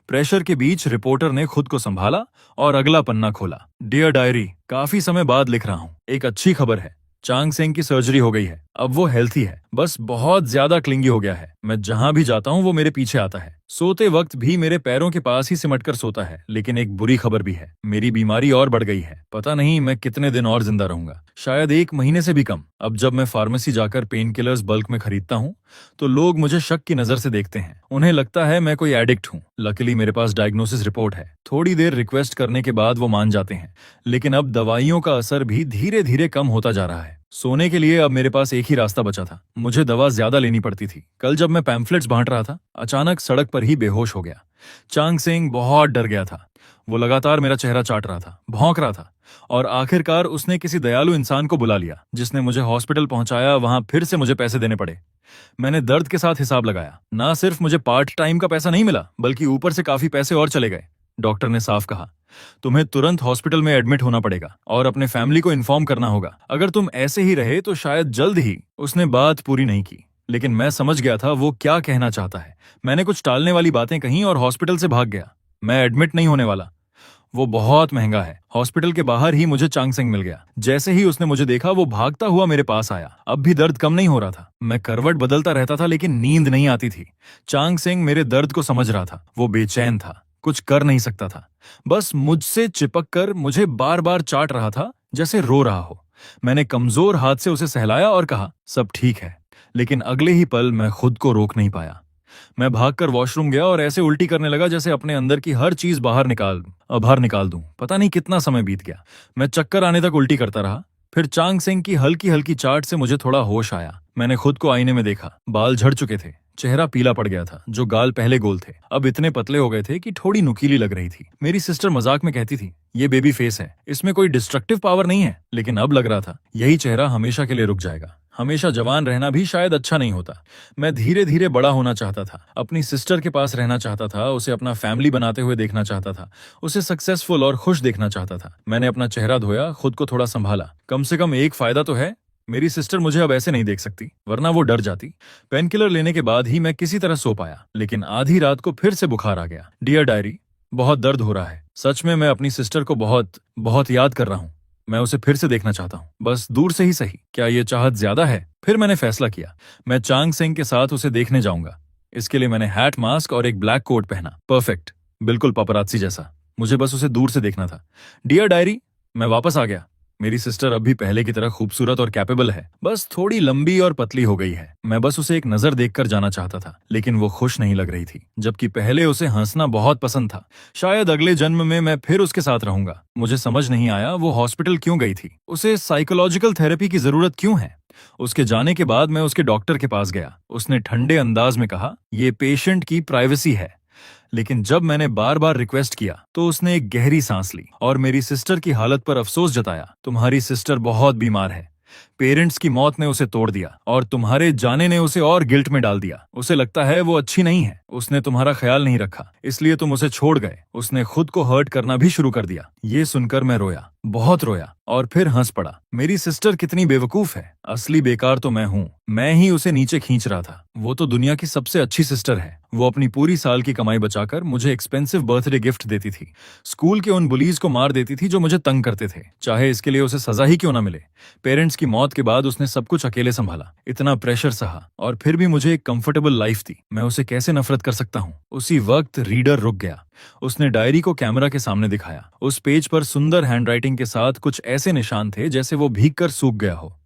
प्रेशर के बीच रिपोर्टर ने खुद को संभाला और अगला पन्ना खोला। डियर डायरी, काफी समय बाद लिख रहा हूँ। एक अच्छी खबर है, चांग सेंग की सर्जरी हो गई है। अब वो हेल्थी है, बस बहुत ज्यादा क्लिंगी हो गया है। मैं जहां भी जाता हूं वो मेरे पीछे आता है। सोते वक्त भी मेरे पैरों के पास ही सिमट कर सोता है। लेकिन एक बुरी खबर भी है, मेरी बीमारी और बढ़ गई है। पता नहीं मैं कितने दिन और जिंदा रहूंगा, शायद 1 महीने से भी कम। अब जब मैं फार्मेसी जाकर पेन किलर्स बल्क में खरीदता हूँ तो लोग मुझे शक की नजर से देखते हैं। उन्हें लगता है मैं कोई एडिक्ट हूँ। लकीली मेरे पास डायग्नोसिस रिपोर्ट है। थोड़ी देर रिक्वेस्ट करने के बाद वो मान जाते हैं। लेकिन अब दवाइयों का असर भी धीरे धीरे कम होता जा रहा है। सोने के लिए अब मेरे पास एक ही रास्ता बचा था, मुझे दवा ज्यादा लेनी पड़ती थी। कल जब मैं पैम्फलेट्स बांट रहा था, अचानक सड़क पर ही बेहोश हो गया। चांग सिंह बहुत डर गया था। वो लगातार मेरा चेहरा चाट रहा था, भौंक रहा था, और आखिरकार उसने किसी दयालु इंसान को बुला लिया जिसने मुझे हॉस्पिटल पहुंचाया। वहां फिर से मुझे पैसे देने पड़े। मैंने दर्द के साथ हिसाब लगाया। ना सिर्फ मुझे पार्ट टाइम का पैसा नहीं मिला, बल्कि ऊपर से काफी पैसे और चले गए। डॉक्टर ने साफ कहा, तुम्हें तुरंत हॉस्पिटल में एडमिट होना पड़ेगा और अपने फैमिली को इन्फॉर्म करना होगा। अगर तुम ऐसे ही रहे तो शायद जल्द ही। उसने बात पूरी नहीं की, लेकिन मैं समझ गया था वो क्या कहना चाहता है। मैंने कुछ टालने वाली बातें कहीं और हॉस्पिटल से भाग गया। मैं एडमिट नहीं होने वाला, वो बहुत महंगा है। हॉस्पिटल के बाहर ही मुझे चांग सिंह मिल गया। जैसे ही उसने मुझे देखा वो भागता हुआ मेरे पास आया। अब भी दर्द कम नहीं हो रहा था। मैं करवट बदलता रहता था लेकिन नींद नहीं आती थी। चांग सिंह मेरे दर्द को समझ रहा था। वो बेचैन था, कुछ कर नहीं सकता था, बस मुझसे चिपक कर मुझे बार बार चाट रहा था जैसे रो रहा हो। मैंने कमजोर हाथ से उसे सहलाया और कहा, सब ठीक है। लेकिन अगले ही पल मैं खुद को रोक नहीं पाया। मैं भागकर वॉशरूम गया और ऐसे उल्टी करने लगा जैसे अपने अंदर की हर चीज बाहर निकाल दूं। पता नहीं कितना समय बीत गया। मैं चक्कर आने तक उल्टी करता रहा। फिर चांग सिंह की हल्की हल्की चाट से मुझे थोड़ा होश आया। मैंने खुद को आईने में देखा। बाल झड़ चुके थे, चेहरा पीला पड़ गया था। जो गाल पहले गोल थे अब इतने पतले हो गए थे कि थोड़ी नुकीली लग रही थी। मेरी सिस्टर मजाक में कहती थी, ये बेबी फेस है, इसमें कोई डिस्ट्रक्टिव पावर नहीं है। लेकिन अब लग रहा था यही चेहरा हमेशा के लिए रुक जाएगा। हमेशा जवान रहना भी शायद अच्छा नहीं होता। मैं धीरे धीरे बड़ा होना चाहता था, अपनी सिस्टर के पास रहना चाहता था, उसे अपना फैमिली बनाते हुए देखना चाहता था, उसे सक्सेसफुल और खुश देखना चाहता था। मैंने अपना चेहरा धोया, खुद को थोड़ा संभाला। कम से कम एक फायदा तो है, मेरी सिस्टर मुझे अब ऐसे नहीं देख सकती, वरना वो डर जाती। पेनकिलर लेने के बाद ही मैं किसी तरह सो पाया। लेकिन आधी रात को फिर से बुखार आ गया। डियर डायरी, बहुत दर्द हो रहा है। सच में मैं अपनी सिस्टर को बहुत बहुत याद कर रहा हूँ। मैं उसे फिर से देखना चाहता हूँ, बस दूर से ही सही। क्या ये चाहत ज्यादा है? फिर मैंने फैसला किया, मैं चांग सिंह के साथ उसे देखने जाऊंगा। इसके लिए मैंने हैट, मास्क और एक ब्लैक कोट पहना। परफेक्ट, बिल्कुल पापरात्सी जैसा। मुझे बस उसे दूर से देखना था। डियर डायरी, मैं वापस आ गया। मेरी सिस्टर अब भी पहले की तरह खूबसूरत और कैपेबल है, बस थोड़ी लंबी और पतली हो गई है। मैं बस उसे एक नजर देखकर जाना चाहता था, लेकिन वो खुश नहीं लग रही थी, जबकि पहले उसे हंसना बहुत पसंद था। शायद अगले जन्म में मैं फिर उसके साथ रहूंगा। मुझे समझ नहीं आया वो हॉस्पिटल क्यों गई थी, उसे साइकोलॉजिकल थेरेपी की जरूरत क्यों है। उसके जाने के बाद मैं उसके डॉक्टर के पास गया। उसने ठंडे अंदाज में कहा, ये पेशेंट की प्राइवेसी है। लेकिन जब मैंने बार बार रिक्वेस्ट किया तो उसने एक गहरी सांस ली और मेरी सिस्टर की हालत पर अफसोस जताया। तुम्हारी सिस्टर बहुत बीमार है। पेरेंट्स की मौत ने उसे तोड़ दिया और तुम्हारे जाने ने उसे और गिल्ट में डाल दिया। उसे लगता है वो अच्छी नहीं है। उसने तुम्हारा ख्याल नहीं रखा, इसलिए तुम उसे छोड़ गए। उसने खुद को हर्ट करना भी शुरू कर दिया। ये सुनकर मैं रोया, बहुत रोया, और फिर हंस पड़ा। मेरी सिस्टर कितनी बेवकूफ है। असली बेकार तो मैं हूँ। मैं ही उसे नीचे खींच रहा था। वो तो दुनिया की सबसे अच्छी सिस्टर है। वो अपनी पूरी साल की कमाई बचाकर मुझे एक्सपेंसिव बर्थडे गिफ्ट देती थी। स्कूल के उन बुलीज को मार देती थी जो मुझे तंग करते थे, चाहे इसके लिए उसे सजा ही क्यों ना मिले। पेरेंट्स की मौत के बाद उसने सब कुछ अकेले संभाला, इतना प्रेशर सहा, और फिर भी मुझे एक कंफर्टेबल लाइफ थी। मैं उसे कैसे नफरत कर सकता हूँ। उसी वक्त रीडर रुक गया। उसने डायरी को कैमरा के सामने दिखाया। उस पेज पर सुंदर हैंडराइटिंग के साथ कुछ ऐसे निशान थे जैसे वो भीग कर सूख गया हो।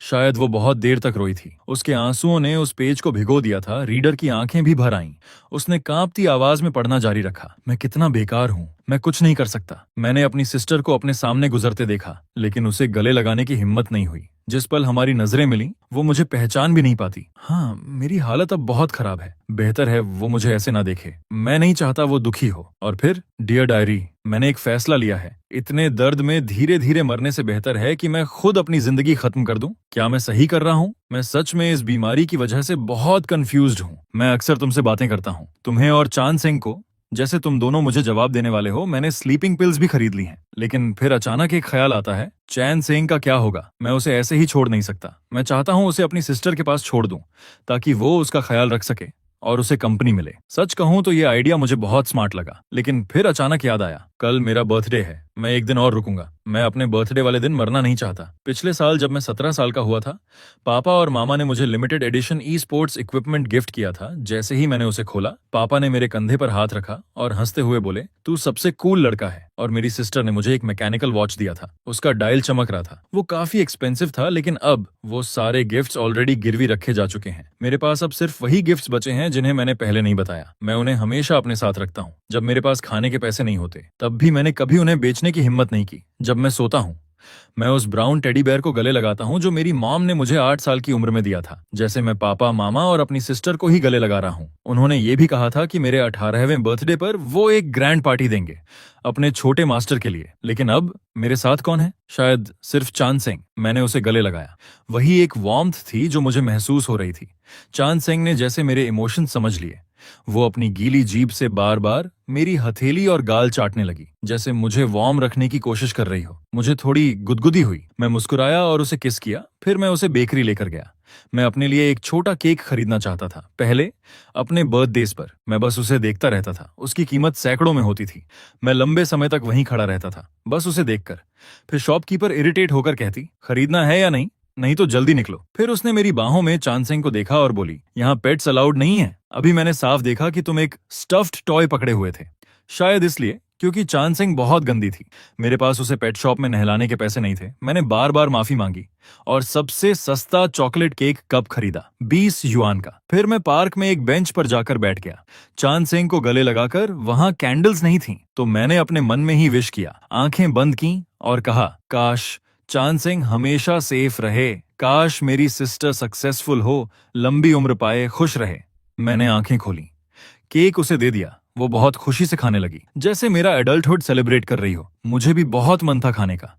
शायद वो बहुत देर तक रोई थी। उसके आंसुओं ने उस पेज को भिगो दिया था। रीडर की आंखें भी भर आईं। उसने कांपती आवाज में पढ़ना जारी रखा, मैं कितना बेकार हूँ, मैं कुछ नहीं कर सकता। मैंने अपनी सिस्टर को अपने सामने गुजरते देखा, लेकिन उसे गले लगाने की हिम्मत नहीं हुई। जिस पल हमारी नजरें मिली वो मुझे पहचान भी नहीं पाती। हाँ, मेरी हालत अब बहुत खराब है। बेहतर है वो मुझे ऐसे ना देखे। मैं नहीं चाहता वो दुखी हो। और फिर डियर डायरी, मैंने एक फैसला लिया है। इतने दर्द में धीरे धीरे मरने से बेहतर है कि मैं खुद अपनी जिंदगी खत्म कर दूं। क्या मैं सही कर रहा हूँ? मैं सच में इस बीमारी की वजह से बहुत कंफ्यूज्ड हूँ। मैं अक्सर तुमसे बातें करता हूँ, तुम्हें और चांद सिंह को। जैसे तुम दोनों मुझे जवाब देने वाले हो। मैंने स्लीपिंग पिल्स भी खरीद ली हैं। लेकिन फिर अचानक एक ख्याल आता है, चैन सिंह का क्या होगा? मैं उसे ऐसे ही छोड़ नहीं सकता। मैं चाहता हूँ उसे अपनी सिस्टर के पास छोड़ दूं, ताकि वो उसका ख्याल रख सके और उसे कंपनी मिले। सच कहूं तो ये आइडिया मुझे बहुत स्मार्ट लगा, लेकिन फिर अचानक याद आया, कल मेरा बर्थडे है, मैं एक दिन और रुकूंगा। मैं अपने बर्थडे वाले दिन मरना नहीं चाहता। पिछले साल जब मैं 17 साल का हुआ था, पापा और मामा ने मुझे limited edition e sports equipment gift किया था। जैसे ही मैंने उसे खोला, पापा ने मेरे कंधे पर हाथ रखा और हंसते हुए बोले, तू सबसे कूल लड़का है। और मेरी सिस्टर ने मुझे एक मैकेनिकल वॉच दिया था। उसका डायल चमक रहा था। वो काफी एक्सपेंसिव था, लेकिन अब वो सारे गिफ्ट्स ऑलरेडी गिरवी रखे जा चुके हैं। मेरे पास अब सिर्फ वही गिफ्ट्स बचे हैं जिन्हें मैंने पहले नहीं बताया। मैं उन्हें हमेशा अपने साथ रखता हूँ। जब मेरे पास खाने के पैसे नहीं होते, तब भी मैंने कभी उन्हें बेचने की हिम्मत नहीं की। जब मैं सोता हूँ, मैं उस ब्राउन टेडी बेयर को गले लगाता हूँ जो मेरी मॉम ने मुझे 8 साल की उम्र में दिया था। जैसे मैं पापा, मामा और अपनी सिस्टर को ही गले लगा रहा हूँ। उन्होंने ये भी कहा था कि मेरे 18वें बर्थडे पर वो एक ग्रैंड पार्टी देंगे अपने छोटे मास्टर के लिए। लेकिन अब मेरे साथ कौन है? शायद सिर्फ चांद सिंह। मैंने उसे गले लगाया। वही एक वार्मथ थी जो मुझे महसूस हो रही थी। चांद सिंह ने जैसे मेरे इमोशन समझ लिए। वो अपनी गीली जीभ से बार बार मेरी हथेली और गाल चाटने लगी, जैसे मुझे वार्म रखने की कोशिश कर रही हो। मुझे थोड़ी गुदगुदी हुई। मैं मुस्कुराया और उसे किस किया। फिर मैं उसे बेकरी लेकर गया। मैं अपने लिए एक छोटा केक खरीदना चाहता था। पहले अपने बर्थडेज पर मैं बस उसे देखता रहता था। उसकी कीमत सैकड़ों में होती थी। मैं लंबे समय तक वहीं खड़ा रहता था, बस उसे देखकर। फिर शॉपकीपर इरिटेट होकर कहती, खरीदना है या नहीं? नहीं तो जल्दी निकलो। फिर उसने मेरी बाहों में चांद सिंह को देखा और बोली, यहाँ पेट्स अलाउड नहीं है। अभी मैंने साफ देखा कि तुम एक स्टफ्ड टॉय पकड़े हुए थे। शायद इसलिए क्योंकि चांद सिंह बहुत गंदी थी। मेरे पास उसे पेट शॉप में नहलाने के पैसे नहीं थे। मैंने बार बार माफी मांगी और सबसे सस्ता चॉकलेट केक कप खरीदा, 20 युआन का। फिर मैं पार्क में एक बेंच पर जाकर बैठ गया। चांद सिंह को गले लगाकर वहां कैंडल्स नहीं थी, तो मैंने अपने मन में ही विश किया, आंखें बंद की और कहा, काश चांद सिंह हमेशा सेफ रहे। काश मेरी सिस्टर सक्सेसफुल हो, लंबी उम्र पाए, खुश रहे। मैंने आंखें खोली। केक उसे दे दिया। वो बहुत खुशी से खाने लगी, जैसे मेरा एडल्टहुड सेलिब्रेट कर रही हो। मुझे भी बहुत मन था खाने का,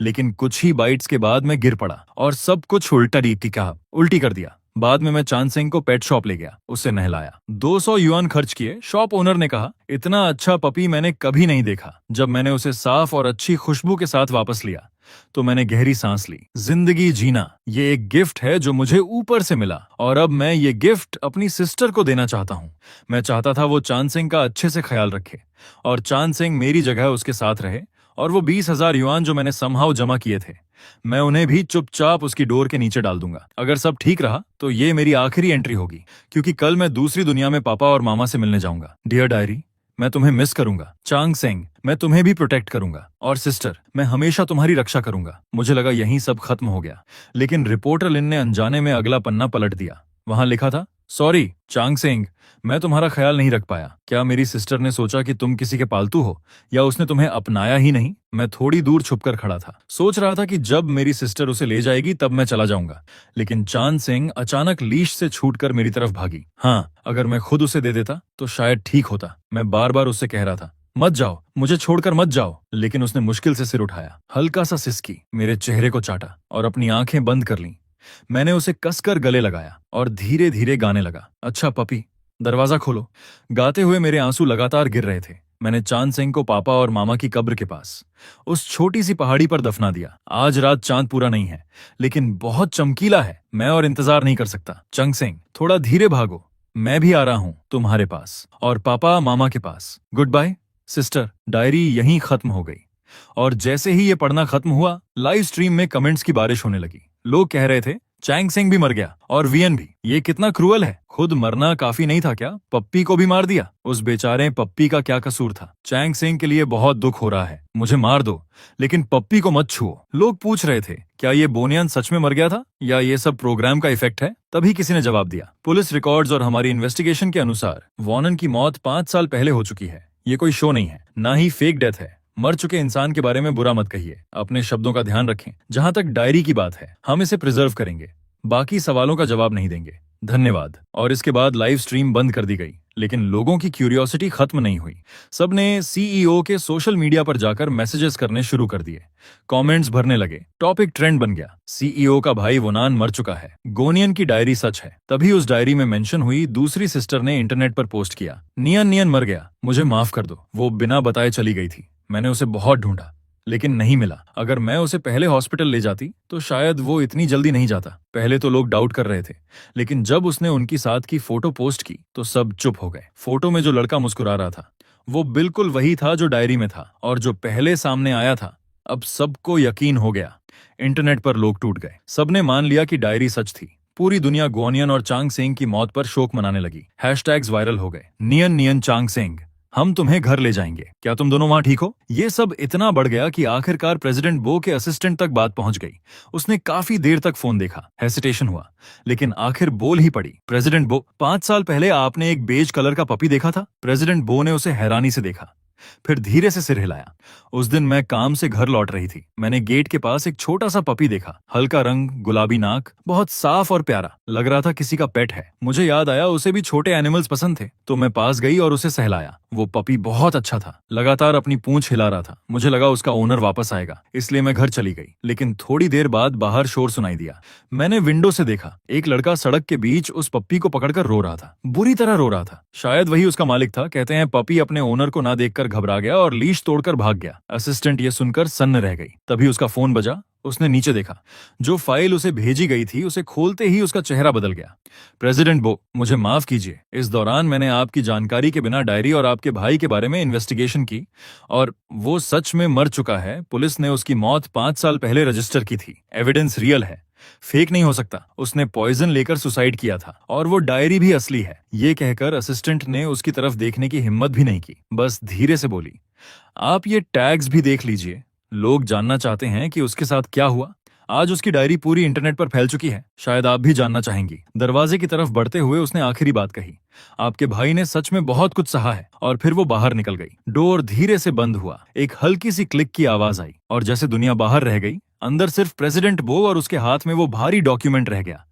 लेकिन कुछ ही बाइट्स के बाद मैं गिर पड़ा और सब कुछ उल्टी कर दिया। बाद में मैं चांद सिंह को पेट शॉप ले गया, उसे नहलाया। 200 युआन खर्च किए। शॉप ओनर ने कहा, इतना अच्छा पपी मैंने कभी नहीं देखा। जब मैंने उसे साफ और अच्छी खुशबू के साथ वापस लिया, तो मैंने गहरी सांस ली। जिंदगी जीना ये एक गिफ्ट है जो मुझे ऊपर से मिला, और अब मैं ये गिफ्ट अपनी सिस्टर को देना चाहता हूँ। मैं चाहता था वो चांद सिंह का अच्छे से ख्याल रखे और चांद सिंह मेरी जगह उसके साथ रहे। और वो 20,000 युआन जो मैंने समहाउ जमा किए थे, मैं उन्हें भी चुपचाप उसकी डोर के नीचे डाल दूंगा। अगर सब ठीक रहा तो ये मेरी आखिरी एंट्री होगी, क्योंकि कल मैं दूसरी दुनिया में पापा और मामा से मिलने जाऊंगा। डियर डायरी, मैं तुम्हें मिस करूंगा। चांग सिंह, मैं तुम्हें भी प्रोटेक्ट करूंगा। और सिस्टर, मैं हमेशा तुम्हारी रक्षा करूंगा। मुझे लगा यहीं सब खत्म हो गया, लेकिन रिपोर्टर लिन ने अनजाने में अगला पन्ना पलट दिया। वहां लिखा था, सॉरी चांग सिंह, मैं तुम्हारा ख्याल नहीं रख पाया। क्या मेरी सिस्टर ने सोचा कि तुम किसी के पालतू हो, या उसने तुम्हें अपनाया ही नहीं? मैं थोड़ी दूर छुपकर खड़ा था, सोच रहा था कि जब मेरी सिस्टर उसे ले जाएगी तब मैं चला जाऊंगा। लेकिन चांद सिंह अचानक लीश से छूटकर मेरी तरफ भागी। हाँ, अगर मैं खुद उसे दे देता तो शायद ठीक होता। मैं बार बार उससे कह रहा था, मत जाओ, मुझे छोड़कर मत जाओ। लेकिन उसने मुश्किल से सिर उठाया, हल्का सा सिसकी, मेरे चेहरे को चाटा और अपनी आंखें बंद कर लीं। मैंने उसे कसकर गले लगाया और धीरे धीरे गाने लगा, अच्छा पपी, दरवाजा खोलो। गाते हुए मेरे आंसू लगातार गिर रहे थे। मैंने चांद सिंह को पापा और मामा की कब्र के पास उस छोटी सी पहाड़ी पर दफना दिया। आज रात चांद पूरा नहीं है, लेकिन बहुत चमकीला है। मैं और इंतजार नहीं कर सकता। चंग सिंह, थोड़ा धीरे भागो, मैं भी आ रहा हूं तुम्हारे पास और पापा मामा के पास। Good bye sister. डायरी यहीं खत्म हो गई, और जैसे ही ये पढ़ना खत्म हुआ, लाइव स्ट्रीम में कमेंट्स की बारिश होने लगी। लोग कह रहे थे, चैंग सिंह भी मर गया और वीएन भी। ये कितना क्रूअल है। खुद मरना काफी नहीं था क्या? पप्पी को भी मार दिया। उस बेचारे पप्पी का क्या कसूर था? चैंग सिंह के लिए बहुत दुख हो रहा है। मुझे मार दो, लेकिन पप्पी को मत छुओ। लोग पूछ रहे थे, क्या ये बोनियान सच में मर गया था या ये सब प्रोग्राम का इफेक्ट है? तभी किसी ने जवाब दिया, पुलिस रिकॉर्ड्स और हमारी इन्वेस्टिगेशन के अनुसार वॉनन की मौत 5 साल पहले हो चुकी है। ये कोई शो नहीं है, ना ही फेक डेथ है। मर चुके इंसान के बारे में बुरा मत कहिए। अपने शब्दों का ध्यान रखें। जहां तक डायरी की बात है, हम इसे प्रिजर्व करेंगे, बाकी सवालों का जवाब नहीं देंगे। धन्यवाद। और इसके बाद लाइव स्ट्रीम बंद कर दी गई, लेकिन लोगों की क्यूरियोसिटी खत्म नहीं हुई। सबने सीईओ के सोशल मीडिया पर जाकर मैसेजेस करने शुरू कर दिए। कमेंट्स भरने लगे। टॉपिक ट्रेंड बन गया। सीईओ का भाई वोनान मर चुका है। गोनियन की डायरी सच है। तभी उस डायरी में मेंशन हुई दूसरी सिस्टर ने इंटरनेट पर पोस्ट किया, नियन नियन मर गया, मुझे माफ कर दो। वो बिना बताए चली गई थी। मैंने उसे बहुत ढूंढा, लेकिन नहीं मिला। अगर मैं उसे पहले हॉस्पिटल ले जाती तो शायद वो इतनी जल्दी नहीं जाता। पहले तो लोग डाउट कर रहे थे, लेकिन जब उसने उनकी साथ की फोटो पोस्ट की तो सब चुप हो गए। फोटो में जो लड़का मुस्कुरा रहा था, वो बिल्कुल वही था जो डायरी में था, और जो पहले सामने आया था। अब सबको यकीन हो गया। इंटरनेट पर लोग टूट गए। सबने मान लिया कि डायरी सच थी। पूरी दुनिया गुआनियन और चांग सेंग की मौत पर शोक मनाने लगी। हैशटैग्स वायरल हो गए। नियन नियन चांग सेंग, हम तुम्हें घर ले जाएंगे, क्या तुम दोनों वहां ठीक हो? ये सब इतना बढ़ गया कि आखिरकार प्रेसिडेंट बो के असिस्टेंट तक बात पहुंच गई। उसने काफी देर तक फोन देखा, हेसिटेशन हुआ, लेकिन आखिर बोल ही पड़ी। प्रेसिडेंट बो, 5 साल पहले आपने एक बेज कलर का पपी देखा था? प्रेसिडेंट बो ने उसे हैरानी से देखा, फिर धीरे से सिर हिलाया। उस दिन मैं काम से घर लौट रही थी। मैंने गेट के पास एक छोटा सा पपी देखा। हल्का रंग, गुलाबी नाक, बहुत साफ और प्यारा, लग रहा था किसी का पेट है। मुझे याद आया उसे भी छोटे एनिमल्स पसंद थे, तो मैं पास गई और उसे सहलाया। वो पपी बहुत अच्छा था, लगातार अपनी पूंछ हिला रहा था। मुझे लगा उसका ओनर वापस आएगा, इसलिए मैं घर चली गई। लेकिन थोड़ी देर बाद बाहर शोर सुनाई दिया। मैंने विंडो से देखा, एक लड़का सड़क के बीच उस पप्पी को पकड़कर रो रहा था, बुरी तरह रो रहा था। शायद वही उसका मालिक था। कहते हैं पपी अपने ओनर को ना देखकर घबरा गया और लीश तोड़कर भाग गया। असिस्टेंट ये सुनकर सन्न रह गई। तभी उसका फोन बजा। उसने नीचे देखा, जो फाइल उसे भेजी गई थी उसे खोलते ही उसका चेहरा बदल गया। प्रेसिडेंट बो, मुझे माफ कीजिए। इस दौरान मैंने आपकी जानकारी के बिना डायरी और आपके भाई के बारे में इन्वेस्टिगेशन की, और वो सच में मर चुका है। पुलिस ने उसकी मौत 5 साल पहले रजिस्टर की थी। एविडेंस रियल है, फेक नहीं हो सकता। उसने पॉइजन लेकर सुसाइड किया था, और वो डायरी भी असली है। ये कहकर असिस्टेंट ने उसकी तरफ देखने की हिम्मत भी नहीं की, बस धीरे से बोली, आप ये टैग्स भी देख लीजिए। लोग जानना चाहते हैं कि उसके साथ क्या हुआ। आज उसकी डायरी पूरी इंटरनेट पर फैल चुकी है। शायद आप भी जानना चाहेंगी। दरवाजे की तरफ बढ़ते हुए उसने आखिरी बात कही, आपके भाई ने सच में बहुत कुछ सहा है। और फिर वो बाहर निकल गई। डोर धीरे से बंद हुआ। एक हल्की सी क्लिक की आवाज आई, और जैसे दुनिया बाहर रह गई, अंदर सिर्फ प्रेसिडेंट बो और उसके हाथ में वो भारी डॉक्यूमेंट रह गया।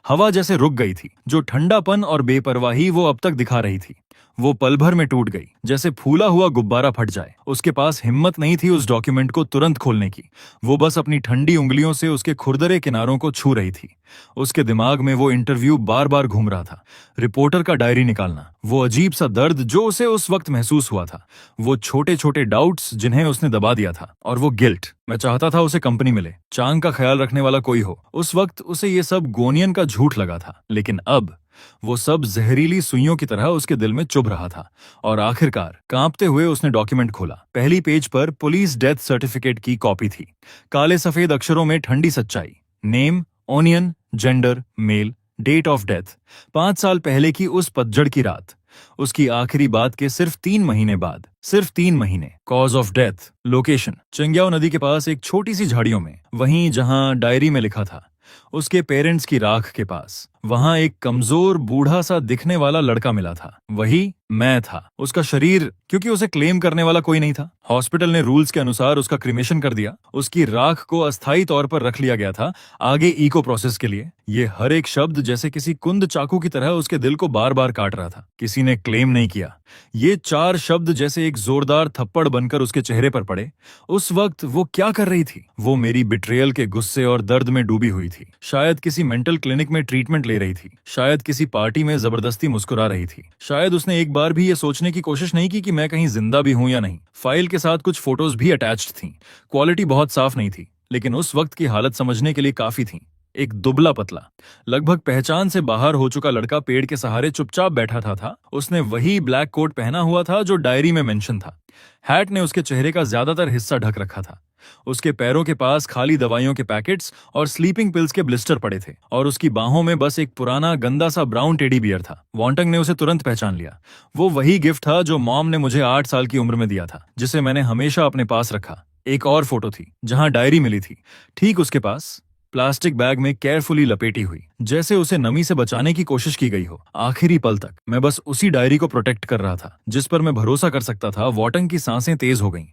हवा जैसे रुक गई थी। जो ठंडापन और बेपरवाही वो अब तक दिखा रही थी, वो पल भर में टूट गई, जैसे फूला हुआ गुब्बारा फट जाए। उसके पास हिम्मत नहीं थी उस डॉक्यूमेंट को तुरंत खोलने की। वो बस अपनी ठंडी उंगलियों से उसके खुरदरे किनारों को छू रही थी। उसके दिमाग में वो इंटरव्यू बार बार घूम रहा था। रिपोर्टर का डायरी निकालना, वो अजीब सा दर्द जो उसे उस वक्त महसूस हुआ था, वो छोटे छोटे डाउट्स जिन्हें उसने दबा दिया था, और वो गिल्ट। मैं चाहता था उसे कंपनी मिले, चांग का ख्याल रखने वाला कोई हो। उस वक्त उसे ये सब गोनियन का झूठ लगा था, लेकिन अब वो सब जहरीली सुइयों की तरह उसके दिल में चुभ रहा था। और आखिरकार कांपते हुए उसने डॉक्यूमेंट खोला। पहली पेज पर पुलिस डेथ सर्टिफिकेट की कॉपी थी। काले सफेद अक्षरों में ठंडी सच्चाई। Name onion, gender male, date of death 5 साल पहले की उस पतझड़ की रात, उसकी आखिरी बात के सिर्फ 3 महीने बाद। सिर्फ 3 महीने। कॉज ऑफ डेथ, लोकेशन चिंग्याओ नदी के पास एक छोटी सी झाड़ियों में, वहीं जहां डायरी में लिखा था। उसके पेरेंट्स की राख के पास। वहां एक कमजोर बूढ़ा सा दिखने वाला लड़का मिला था। वही मैं था। उसका शरीर, क्योंकि उसे क्लेम करने वाला कोई नहीं था, हॉस्पिटल ने रूल्स के अनुसार उसका क्रिमेशन कर दिया। उसकी राख को अस्थायी तौर पर रख लिया गया था आगे इको प्रोसेस के लिए। ये हर एक शब्द जैसे किसी कुंद चाकू की तरह उसके दिल को बार बार काट रहा था। किसी ने क्लेम नहीं किया। ये 4 शब्द जैसे एक जोरदार थप्पड़ बनकर उसके चेहरे पर पड़े। उस वक्त वो क्या कर रही थी? वो मेरी बिट्रेयल के गुस्से और दर्द में डूबी हुई थी। शायद किसी मेंटल क्लिनिक में ट्रीटमेंट ले रही थी। शायद किसी पार्टी में जबरदस्ती मुस्कुरा रही थी। शायद उसने एक बार भी ये सोचने की कोशिश नहीं की कि मैं कहीं जिंदा भी हूं या नहीं। फाइल के साथ कुछ फोटोज भी अटैच्ड थीं। क्वालिटी बहुत साफ नहीं थी, लेकिन उस वक्त की हालत समझने के लिए काफी थी। एक दुबला पतला, लगभग पहचान से बाहर हो चुका लड़का पेड़ के सहारे चुपचाप बैठा था। उसने वही ब्लैक कोट पहना हुआ था जो डायरी में मेंशन था। हैट ने उसके चेहरे का ज्यादातर हिस्सा ढक रखा था। उसके पैरों के पास खाली दवाइयों के पैकेट्स और स्लीपिंग पिल्स के ब्लिस्टर पड़े थे, और उसकी बाहों में बस एक पुराना गंदा सा ब्राउन टेडी बियर था। वॉन्टंग ने उसे तुरंत पहचान लिया। वो वही गिफ्ट था जो मॉम ने मुझे 8 साल की उम्र में दिया था, जिसे मैंने हमेशा अपने पास रखा। एक और फोटो थी जहां डायरी मिली थी, ठीक उसके पास, प्लास्टिक बैग में केयरफुली लपेटी हुई, जैसे उसे नमी से बचाने की कोशिश की गई हो। आखिरी पल तक मैं बस उसी डायरी को प्रोटेक्ट कर रहा था, जिस पर मैं भरोसा कर सकता था। वॉटंग की सांसें तेज हो गईं।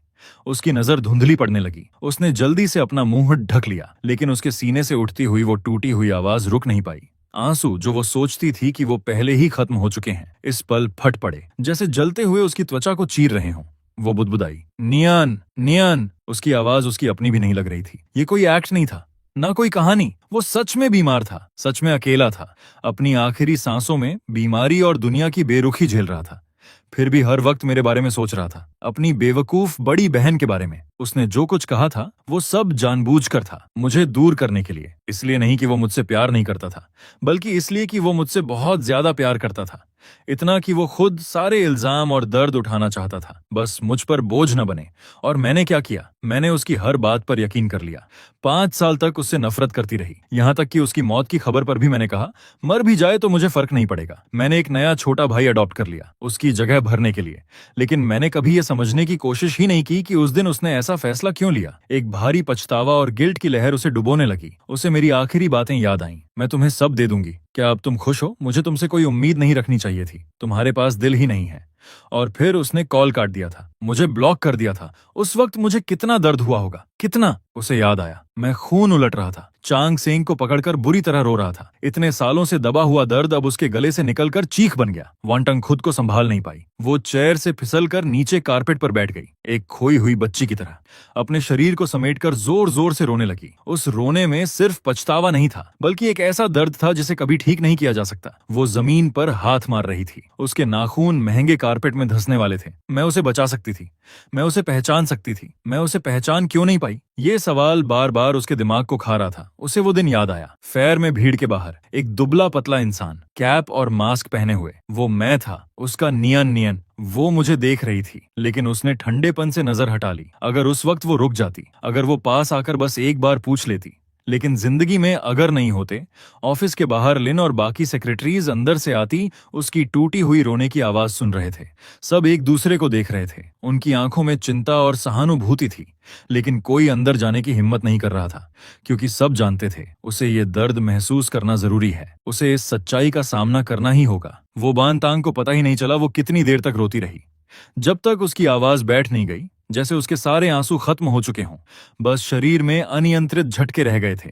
उसकी नजर धुंधली पड़ने लगी। उसने जल्दी से अपना मुंह ढक लिया, लेकिन उसके सीने से उठती हुई वो टूटी हुई आवाज रुक नहीं पाई। आंसू जो वो सोचती थी कि वो पहले ही खत्म हो चुके हैं, इस पल फट पड़े, जैसे जलते हुए उसकी त्वचा को चीर रहे हों। वो बुदबुदाई, नियन नियन। उसकी आवाज उसकी अपनी भी नहीं लग रही थी। ये कोई एक्ट नहीं था, ना कोई कहानी। वो सच में बीमार था, सच में अकेला था, अपनी आखिरी सांसों में बीमारी और दुनिया की बेरुखी झेल रहा था। फिर भी हर वक्त मेरे बारे में सोच रहा था, अपनी बेवकूफ बड़ी बहन के बारे में। उसने जो कुछ कहा था वो सब जानबूझकर था, मुझे दूर करने के लिए। इसलिए नहीं कि वो मुझसे प्यार नहीं करता था, बल्कि इसलिए कि वो मुझसे बहुत ज्यादा प्यार करता था। इतना कि वो खुद सारे इल्जाम और दर्द उठाना चाहता था, बस मुझ पर बोझ न बने। और मैंने क्या किया, मैंने उसकी हर बात पर यकीन कर लिया। 5 साल तक उससे नफरत करती रही, यहाँ तक कि उसकी मौत की खबर पर भी मैंने कहा, मर भी जाए तो मुझे फर्क नहीं पड़ेगा। मैंने एक नया छोटा भाई अडॉप्ट कर लिया उसकी जगह भरने के लिए। लेकिन मैंने कभी यह समझने की कोशिश ही नहीं की कि उस दिन उसने ऐसा फैसला क्यों लिया। एक भारी पछतावा और गिल्ट की लहर उसे डुबोने लगी। उसे मेरी आखिरी बातें याद आईं। मैं तुम्हें सब दे दूंगी, क्या अब तुम खुश हो? मुझे तुमसे कोई उम्मीद नहीं रखनी चाहिए थी, तुम्हारे पास दिल ही नहीं है। और फिर उसने कॉल काट दिया था, मुझे ब्लॉक कर दिया था। उस वक्त मुझे कितना दर्द हुआ होगा, कितना। उसे याद आया, मैं खून उलट रहा था, चांग सेंग को पकड़कर बुरी तरह रो रहा था। इतने सालों से दबा हुआ दर्द अब उसके गले से निकलकर चीख बन गया। वांटंग खुद को संभाल नहीं पाई। वो चेयर से फिसलकर नीचे कारपेट पर बैठ गई, एक खोई हुई बच्ची की तरह। अपने शरीर को समेटकर जोर जोर से रोने लगी। उस रोने में सिर्फ पछतावा नहीं था, बल्कि एक ऐसा दर्द था जिसे कभी ठीक नहीं किया जा सकता। वो जमीन पर हाथ मार रही थी, उसके नाखून महंगे कारपेट में धंसने वाले थे। मैं उसे बचा सकती थी, मैं उसे पहचान सकती थी। मैं उसे पहचान क्यों नहीं पाई? ये सवाल बार बार उसके दिमाग को खा रहा था। उसे वो दिन याद आया, फेयर में भीड़ के बाहर एक दुबला पतला इंसान, कैप और मास्क पहने हुए। वो मैं था, उसका नियन नियन। वो मुझे देख रही थी, लेकिन उसने ठंडेपन से नजर हटा ली। अगर उस वक्त वो रुक जाती, अगर वो पास आकर बस एक बार पूछ लेती। लेकिन जिंदगी में अगर नहीं होते। ऑफिस के बाहर लिन और बाकी सेक्रेटरीज अंदर से आती उसकी टूटी हुई रोने की आवाज सुन रहे थे। सब एक दूसरे को देख रहे थे, उनकी आंखों में चिंता और सहानुभूति थी। लेकिन कोई अंदर जाने की हिम्मत नहीं कर रहा था, क्योंकि सब जानते थे उसे ये दर्द महसूस करना जरूरी है। उसे इस सच्चाई का सामना करना ही होगा। वो बानतांग को पता ही नहीं चला वो कितनी देर तक रोती रही, जब तक उसकी आवाज बैठ नहीं गई, जैसे उसके सारे आंसू खत्म हो चुके हों। बस शरीर में अनियंत्रित झटके रह गए थे।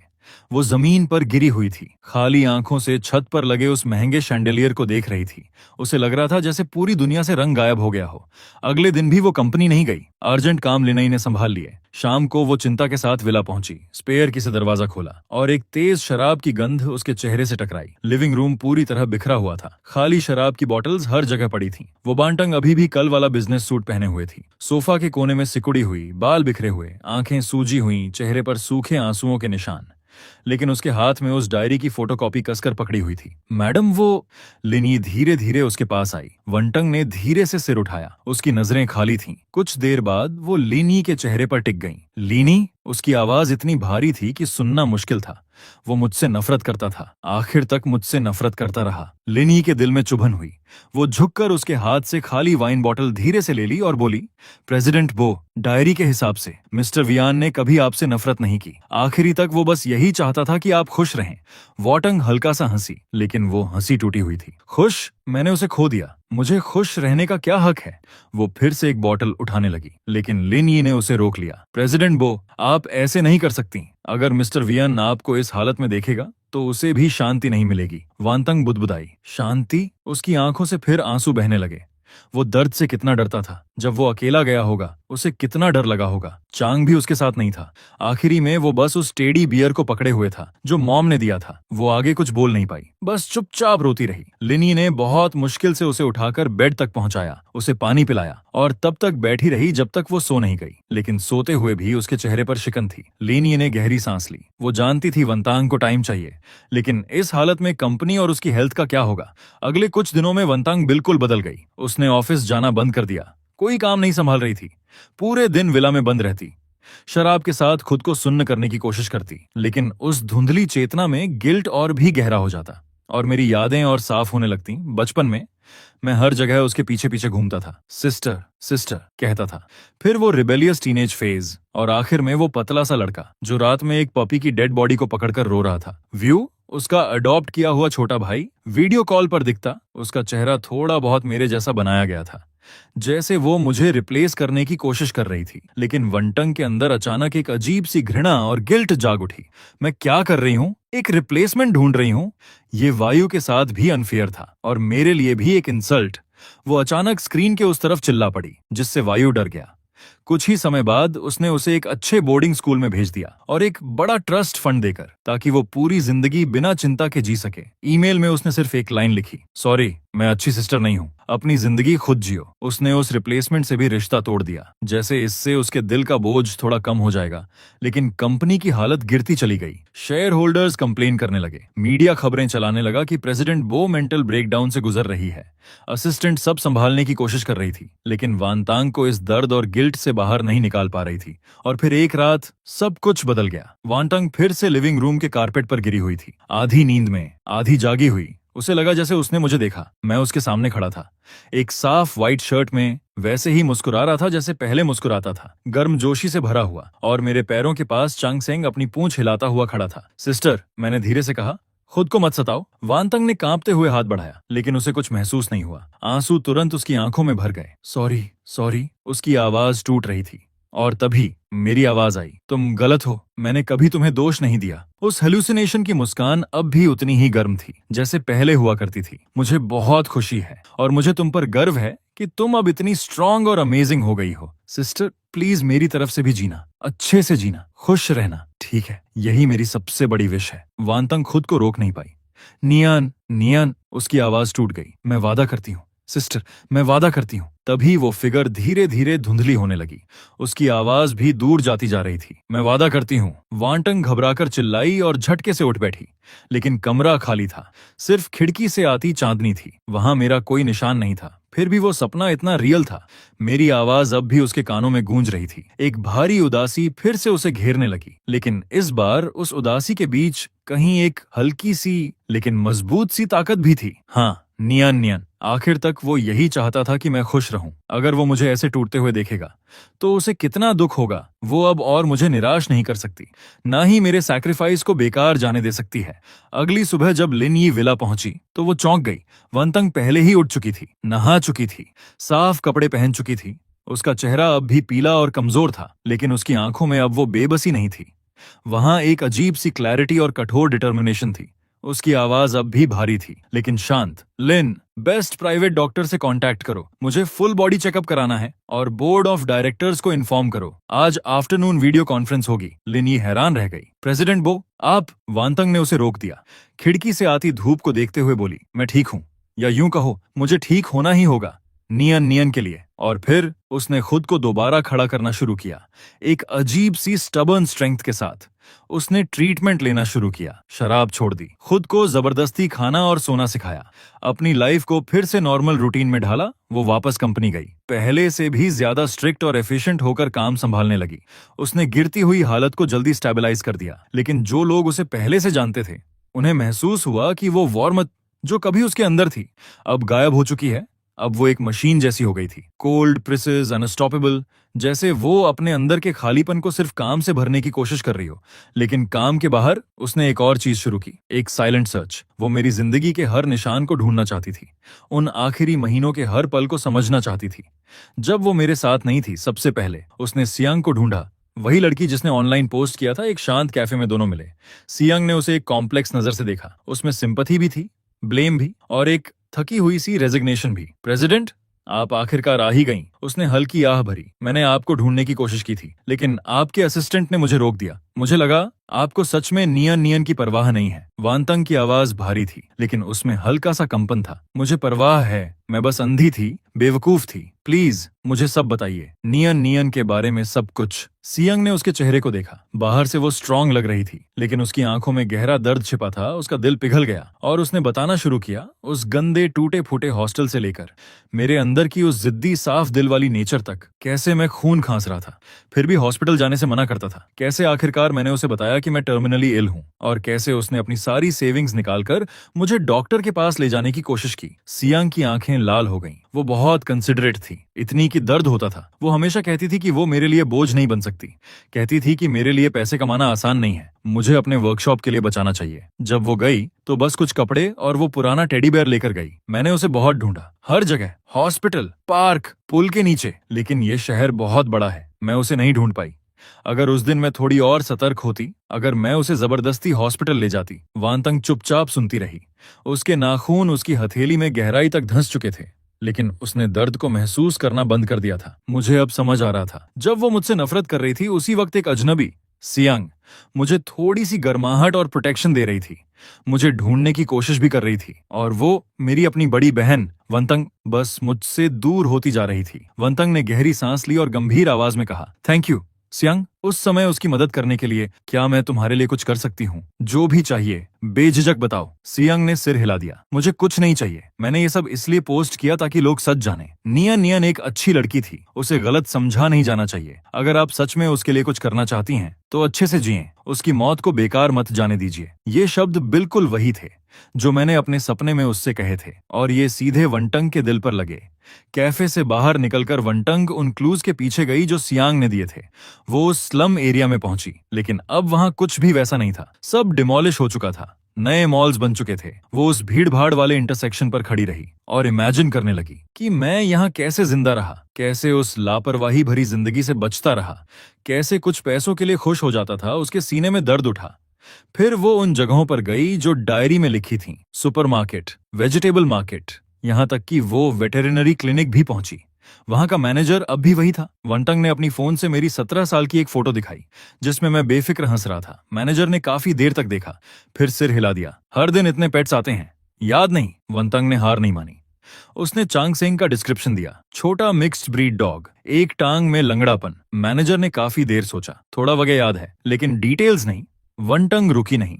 वो जमीन पर गिरी हुई थी, खाली आंखों से छत पर लगे उस महंगे शैंडेलियर को देख रही थी। उसे लग रहा था जैसे पूरी दुनिया से रंग गायब हो गया हो। अगले दिन भी वो कंपनी नहीं गई, अर्जेंट काम लिनई ने संभाल लिए। शाम को वो चिंता के साथ विला पहुंची, स्पेयर की से दरवाजा खोला और एक तेज शराब की गंध उसके चेहरे से टकराई। लिविंग रूम पूरी तरह बिखरा हुआ था, खाली शराब की बॉटल्स हर जगह पड़ी थीं। वो बांटंग अभी भी कल वाला बिजनेस सूट पहने हुए थी, सोफा के कोने में सिकुड़ी हुई, बाल बिखरे हुए, आंखें सूजी हुई, चेहरे पर सूखे आंसुओं के निशान। लेकिन उसके हाथ में उस डायरी की फोटोकॉपी कसकर पकड़ी हुई थी। मैडम, वो। लिनी धीरे धीरे उसके पास आई। वंटंग ने धीरे से सिर उठाया, उसकी नजरें खाली थीं। कुछ देर बाद वो लिनी के चेहरे पर टिक गईं। लिनी? उसकी आवाज इतनी भारी थी कि सुनना मुश्किल था। वो मुझसे नफरत करता था, आखिर तक मुझसे नफरत करता रहा। लिनी के दिल में चुभन हुई। वो झुककर उसके हाथ से खाली वाइन बॉटल धीरे से ले ली और बोली, प्रेसिडेंट बो, डायरी के हिसाब से मिस्टर वियान ने कभी आपसे नफरत नहीं की। आखिरी तक वो बस यही चाहता था कि आप खुश रहें। वॉटंग हल्का सा हंसी, लेकिन वो हंसी टूटी हुई थी। खुश? मैंने उसे खो दिया, मुझे खुश रहने का क्या हक है? वो फिर से एक बॉटल उठाने लगी, लेकिन लिन यी ने उसे रोक लिया। प्रेसिडेंट बो, आप ऐसे नहीं कर सकती। अगर मिस्टर वियन आपको इस हालत में देखेगा तो उसे भी शांति नहीं मिलेगी। वांतंग बुदबुदाई। शांति? उसकी आंखों से फिर आंसू बहने लगे। वो दर्द से कितना डरता था। जब वो अकेला गया होगा, उसे कितना डर लगा होगा। चांग भी उसके साथ नहीं था। आखिरी में वो बस उस टेडी बियर को पकड़े हुए था जो मॉम ने दिया था। वो आगे कुछ बोल नहीं पाई, बस चुपचाप रोती रही। लिनी ने बहुत मुश्किल से उसे उठाकर बेड तक पहुंचाया, उसे पानी पिलाया और तब तक बैठी रही जब तक वो सो नहीं गई। लेकिन सोते हुए भी उसके चेहरे पर शिकन थी। लिनी ने गहरी सांस ली। वो जानती थी वंतांग को टाइम चाहिए, लेकिन इस हालत में कंपनी और उसकी हेल्थ का क्या होगा? अगले कुछ दिनों में वंतांग बिल्कुल बदल गई। उसने ऑफिस जाना बंद कर दिया, कोई काम नहीं संभाल रही थी, पूरे दिन विला में बंद रहती, शराब के साथ खुद को सुन्न करने की कोशिश करती। लेकिन उस धुंधली चेतना में गिल्ट और भी गहरा हो जाता और मेरी यादें और साफ होने लगती। बचपन में मैं हर जगह उसके पीछे पीछे घूमता था, सिस्टर सिस्टर कहता था। फिर वो रिबेलियस टीनेज फेज और आखिर में वो पतला सा लड़का जो रात में एक पपी की डेड बॉडी को पकड़कर रो रहा था। व्यू, उसका अडॉप्ट किया हुआ छोटा भाई, वीडियो कॉल पर दिखता। उसका चेहरा थोड़ा बहुत मेरे जैसा बनाया गया था, जैसे वो मुझे रिप्लेस करने की कोशिश कर रही थी। लेकिन वंटंग के अंदर अचानक एक अजीब सी घृणा और गिल्ट जाग उठी। मैं क्या कर रही हूँ? एक रिप्लेसमेंट ढूंढ रही हूँ? ये वायु के साथ भी अनफेयर था और मेरे लिए भी एक इंसल्ट। वो अचानक स्क्रीन के उस तरफ चिल्ला पड़ी, जिससे वायु डर गया। कुछ ही समय बाद उसने उसे एक अच्छे बोर्डिंग स्कूल में भेज दिया और एक बड़ा ट्रस्ट फंड देकर, ताकि वो पूरी जिंदगी बिना चिंता के जी सके। ईमेल में उसने सिर्फ एक लाइन लिखी, सॉरी मैं अच्छी सिस्टर नहीं हूँ, अपनी जिंदगी खुद जियो। उसने उस रिप्लेसमेंट से भी रिश्ता तोड़ दिया, जैसे इससे उसके दिल का बोझ थोड़ा कम हो जाएगा। लेकिन कंपनी की हालत गिरती चली गई। शेयर होल्डर्स कंप्लेन करने लगे, मीडिया खबरें चलाने लगा कि प्रेसिडेंट बो मेंटल ब्रेकडाउन से गुजर रही है। असिस्टेंट सब संभालने की कोशिश कर रही थी, लेकिन वानतांग को इस दर्द और गिल्ट से बाहर नहीं निकाल पा रही थी। और फिर एक रात सब कुछ बदल गया। वानतांग फिर से लिविंग रूम के कारपेट पर गिरी हुई थी, आधी नींद में आधी जागी हुई। उसे लगा जैसे उसने मुझे देखा। मैं उसके सामने खड़ा था, एक साफ व्हाइट शर्ट में, वैसे ही मुस्कुरा रहा था जैसे पहले मुस्कुराता था, गर्म जोशी से भरा हुआ। और मेरे पैरों के पास चांगसेंग अपनी पूंछ हिलाता हुआ खड़ा था। सिस्टर, मैंने धीरे से कहा, खुद को मत सताओ। वानतंग ने कांपते हुए हाथ बढ़ाया, लेकिन उसे कुछ महसूस नहीं हुआ। आंसू तुरंत उसकी आंखों में भर गए। सॉरी सॉरी, उसकी आवाज टूट रही थी। और तभी मेरी आवाज आई, तुम गलत हो, मैंने कभी तुम्हें दोष नहीं दिया। उस हेलुसिनेशन की मुस्कान अब भी उतनी ही गर्म थी जैसे पहले हुआ करती थी। मुझे बहुत खुशी है और मुझे तुम पर गर्व है कि तुम अब इतनी स्ट्रांग और अमेजिंग हो गई हो। सिस्टर, प्लीज मेरी तरफ से भी जीना, अच्छे से जीना, खुश रहना, ठीक है? यही मेरी सबसे बड़ी विश है। वानतंग खुद को रोक नहीं पाई। नियान नियान, उसकी आवाज टूट गई। मैं वादा करती हूँ सिस्टर, मैं वादा करती हूँ। तभी वो फिगर धीरे धीरे धुंधली होने लगी। उसकी आवाज भी दूर जाती जा रही थी। मैं वादा करती हूँ। वानटंग घबराकर चिल्लाई और झटके से उठ बैठी। लेकिन कमरा खाली था, सिर्फ खिड़की से आती चांदनी थी। वहां मेरा कोई निशान नहीं था। फिर भी वो सपना इतना रियल था। मेरी आवाज अब भी उसके कानों में गूंज रही थी। एक भारी उदासी फिर से उसे घेरने लगी, लेकिन इस बार उस उदासी के बीच कहीं एक हल्की सी लेकिन मजबूत सी ताकत भी थी। हाँ, नियन नियन, आखिर तक वो यही चाहता था कि मैं खुश रहूं। अगर वो मुझे ऐसे टूटते हुए देखेगा तो उसे कितना दुख होगा। वो अब और मुझे निराश नहीं कर सकती, ना ही मेरे सैक्रिफाइस को बेकार जाने दे सकती है। अगली सुबह जब लिन यी विला पहुंची तो वो चौंक गई। वनतंग पहले ही उठ चुकी थी, नहा चुकी थी, साफ कपड़े पहन चुकी थी। उसका चेहरा अब भी पीला और कमजोर था, लेकिन उसकी आंखों में अब वो बेबसी नहीं थी। वहां एक अजीब सी क्लैरिटी और कठोर डिटर्मिनेशन थी। उसकी आवाज अब भी भारी थी, लेकिन शांत। लिन, बेस्ट प्राइवेट डॉक्टर से कांटेक्ट करो, मुझे फुल बॉडी चेकअप कराना है, और बोर्ड ऑफ डायरेक्टर्स को इन्फॉर्म करो। आज आफ्टरनून वीडियो कॉन्फ्रेंस होगी। लिन ये हैरान रह गई। प्रेसिडेंट बो, आप? वानतंग ने उसे रोक दिया। खिड़की से आती धूप को देखते हुए बोली, मैं ठीक हूँ, या यूं कहो, मुझे ठीक होना ही होगा, नियन नियन के लिए। और फिर उसने खुद को दोबारा खड़ा करना शुरू किया, एक अजीब सी स्टबर्न स्ट्रेंथ के साथ। उसने ट्रीटमेंट लेना शुरू किया, शराब छोड़ दी, खुद को जबरदस्ती खाना और सोना सिखाया, अपनी लाइफ को फिर से नॉर्मल रूटीन में ढाला। वो वापस कंपनी गई, पहले से भी ज्यादा स्ट्रिक्ट और एफिशिएंट होकर काम संभालने लगी। उसने गिरती हुई हालत को जल्दी स्टेबलाइज कर दिया। लेकिन जो लोग उसे पहले से जानते थे, उन्हें महसूस हुआ कि वो वार्मथ जो कभी उसके अंदर थी, अब गायब हो चुकी है। अब वो एक मशीन जैसी हो गई थी, कोल्ड, प्रिसिज, अनस्टॉपेबल, जैसे वो अपने अंदर के खालीपन को सिर्फ काम से भरने की कोशिश कर रही हो। लेकिन काम के बाहर उसने एक और चीज शुरू की, एक साइलेंट सर्च। वो मेरी जिंदगी के हर निशान को ढूंढना चाहती थी, उन आखिरी महीनों के हर पल को समझना चाहती थी। जब वो मेरे साथ नहीं थी, सबसे पहले उसने सियांग को ढूंढा, वही लड़की जिसने ऑनलाइन पोस्ट किया था। एक शांत कैफे में दोनों मिले। सियांग ने उसे एक कॉम्प्लेक्स नजर से देखा, उसमें सिंपैथी भी थी, ब्लेम भी, और एक थकी हुई सी रेजिग्नेशन भी। प्रेसिडेंट, आप आखिरकार आ ही गईं। उसने हल्की आह भरी। मैंने आपको ढूंढने की कोशिश की थी, लेकिन आपके असिस्टेंट ने मुझे रोक दिया। मुझे लगा आपको सच में नियन नियन की परवाह नहीं है। वानतंग की आवाज भारी थी, लेकिन उसमें हल्का सा कंपन था। मुझे परवाह है, मैं बस अंधी थी, बेवकूफ थी। प्लीज मुझे सब बताइए, नियन नियन के बारे में सब कुछ। सियांग ने उसके चेहरे को देखा। बाहर से वो स्ट्रांग लग रही थी, लेकिन उसकी आंखों में गहरा दर्द छिपा था। उसका दिल पिघल गया और उसने बताना शुरू किया, उस गंदे टूटे फूटे हॉस्टल से लेकर मेरे अंदर की उस जिद्दी साफ दिल वाली नेचर तक, कैसे मैं खून खांस रहा था, फिर भी हॉस्पिटल जाने से मना करता था। कैसे आखिरकार मैंने उसे बताया कि मैं टर्मिनली इल हूं, और कैसे उसने अपनी सारी सेविंग्स निकालकर मुझे डॉक्टर के पास ले जाने की कोशिश की। सियांग की आंखें लाल हो गईं। वो बहुत कंसिडरेट थी, इतनी कि दर्द होता था। वो हमेशा कहती थी कि वो मेरे लिए बोझ नहीं बन सकती, कहती थी कि मेरे लिए पैसे कमाना आसान नहीं है, मुझे अपने वर्कशॉप के लिए बचाना चाहिए। जब वो गई तो बस कुछ कपड़े और वो पुराना टेडी बेयर लेकर गई। मैंने उसे बहुत ढूंढा, हर जगह, हॉस्पिटल, पार्क, पुल के नीचे, लेकिन ये शहर बहुत बड़ा है, मैं उसे नहीं ढूंढ पाई। अगर उस दिन मैं थोड़ी और सतर्क होती, अगर मैं उसे जबरदस्ती हॉस्पिटल ले जाती। वानतंग चुपचाप सुनती रही। उसके नाखून उसकी हथेली में गहराई तक धंस चुके थे, लेकिन उसने दर्द को महसूस करना बंद कर दिया था। मुझे अब समझ आ रहा था, जब वो मुझसे नफरत कर रही थी उसी वक्त एक अजनबी सियांग मुझे थोड़ी सी गर्माहट और प्रोटेक्शन दे रही थी, मुझे ढूंढने की कोशिश भी कर रही थी, और वो मेरी अपनी बड़ी बहन वंतंग बस मुझसे दूर होती जा रही थी। वंतंग ने गहरी सांस ली और गंभीर आवाज में कहा, थैंक यू सियांग, उस समय उसकी मदद करने के लिए। क्या मैं तुम्हारे लिए कुछ कर सकती हूँ? जो भी चाहिए बेझिझक बताओ। सियांग ने सिर हिला दिया। मुझे कुछ नहीं चाहिए। मैंने ये सब इसलिए पोस्ट किया ताकि लोग सच जाने। नियन नियन एक अच्छी लड़की थी, उसे गलत समझा नहीं जाना चाहिए। अगर आप सच में उसके लिए कुछ करना चाहती हैं तो अच्छे से जिएं, उसकी मौत को बेकार मत जाने दीजिए। ये शब्द बिल्कुल वही थे जो मैंने अपने सपने में उससे कहे थे, और ये सीधे वंटंग के दिल पर लगे। कैफे से बाहर निकलकर वंटंग उन क्लूज के पीछे गई जो सियांग ने दिए थे। वो उस स्लम एरिया में पहुंची, लेकिन अब वहां कुछ भी वैसा नहीं था। सब डिमोलिश हो चुका था, नए मॉल्स बन चुके थे। वो उस भीड़ भाड़ वाले इंटरसेक्शन पर खड़ी रही और इमेजिन करने लगी कि मैं यहाँ कैसे जिंदा रहा, कैसे उस लापरवाही भरी जिंदगी से बचता रहा, कैसे कुछ पैसों के लिए खुश हो जाता था। उसके सीने में दर्द उठा। फिर वो उन जगहों पर गई जो डायरी में लिखी थी, सुपरमार्केट, वेजिटेबल मार्केट, यहाँ तक कि वो वेटेरिनरी क्लिनिक भी पहुंची। वहां का मैनेजर अब भी वही था। वंटंग ने अपनी फोन से मेरी 17 साल की एक फोटो दिखाई जिसमें मैं बेफिक्र हंस रहा था। मैनेजर ने काफी देर तक देखा, फिर सिर हिला दिया। हर दिन इतने पेट्स आते हैं, याद नहीं? वंतंग ने हार नहीं मानी। उसने चांग सेंग का डिस्क्रिप्शन दिया, छोटा मिक्स्ड ब्रीड डॉग, एक टांग में लंगड़ापन। मैनेजर ने काफी देर सोचा, थोड़ा वगैरह याद है लेकिन डिटेल्स नहीं। वंटंग रुकी नहीं,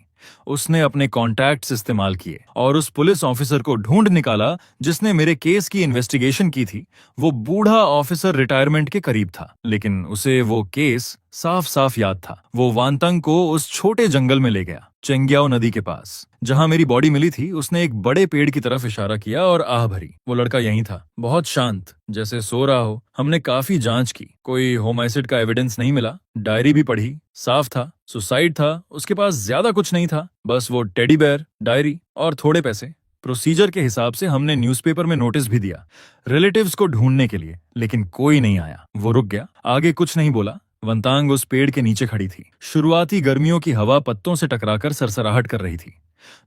उसने अपने कॉन्टैक्ट्स इस्तेमाल किए और उस पुलिस ऑफिसर को ढूंढ निकाला जिसने मेरे केस की इन्वेस्टिगेशन की थी। वो बूढ़ा ऑफिसर रिटायरमेंट के करीब था, लेकिन उसे वो केस साफ साफ याद था। वो वांतंग को उस छोटे जंगल में ले गया, चेंग्याओ नदी के पास जहां मेरी बॉडी मिली थी। उसने एक बड़े पेड़ की तरफ इशारा किया और आह भरी। वो लड़का यहीं था, बहुत शांत, जैसे सो रहा हो। हमने काफी जांच की, कोई होमाइसिड का एविडेंस नहीं मिला। डायरी भी पढ़ी, साफ था सुसाइड था। उसके पास ज्यादा कुछ नहीं था, बस वो टेडी बेयर, डायरी और थोड़े पैसे। प्रोसीजर के हिसाब से हमने न्यूज़पेपर में नोटिस भी दिया रिलेटिव्स को ढूंढने के लिए, लेकिन कोई नहीं आया। वो रुक गया, आगे कुछ नहीं बोला। वंतांग उस पेड़ के नीचे खड़ी थी। शुरुआती गर्मियों की हवा पत्तों से टकराकर सरसराहट कर रही थी।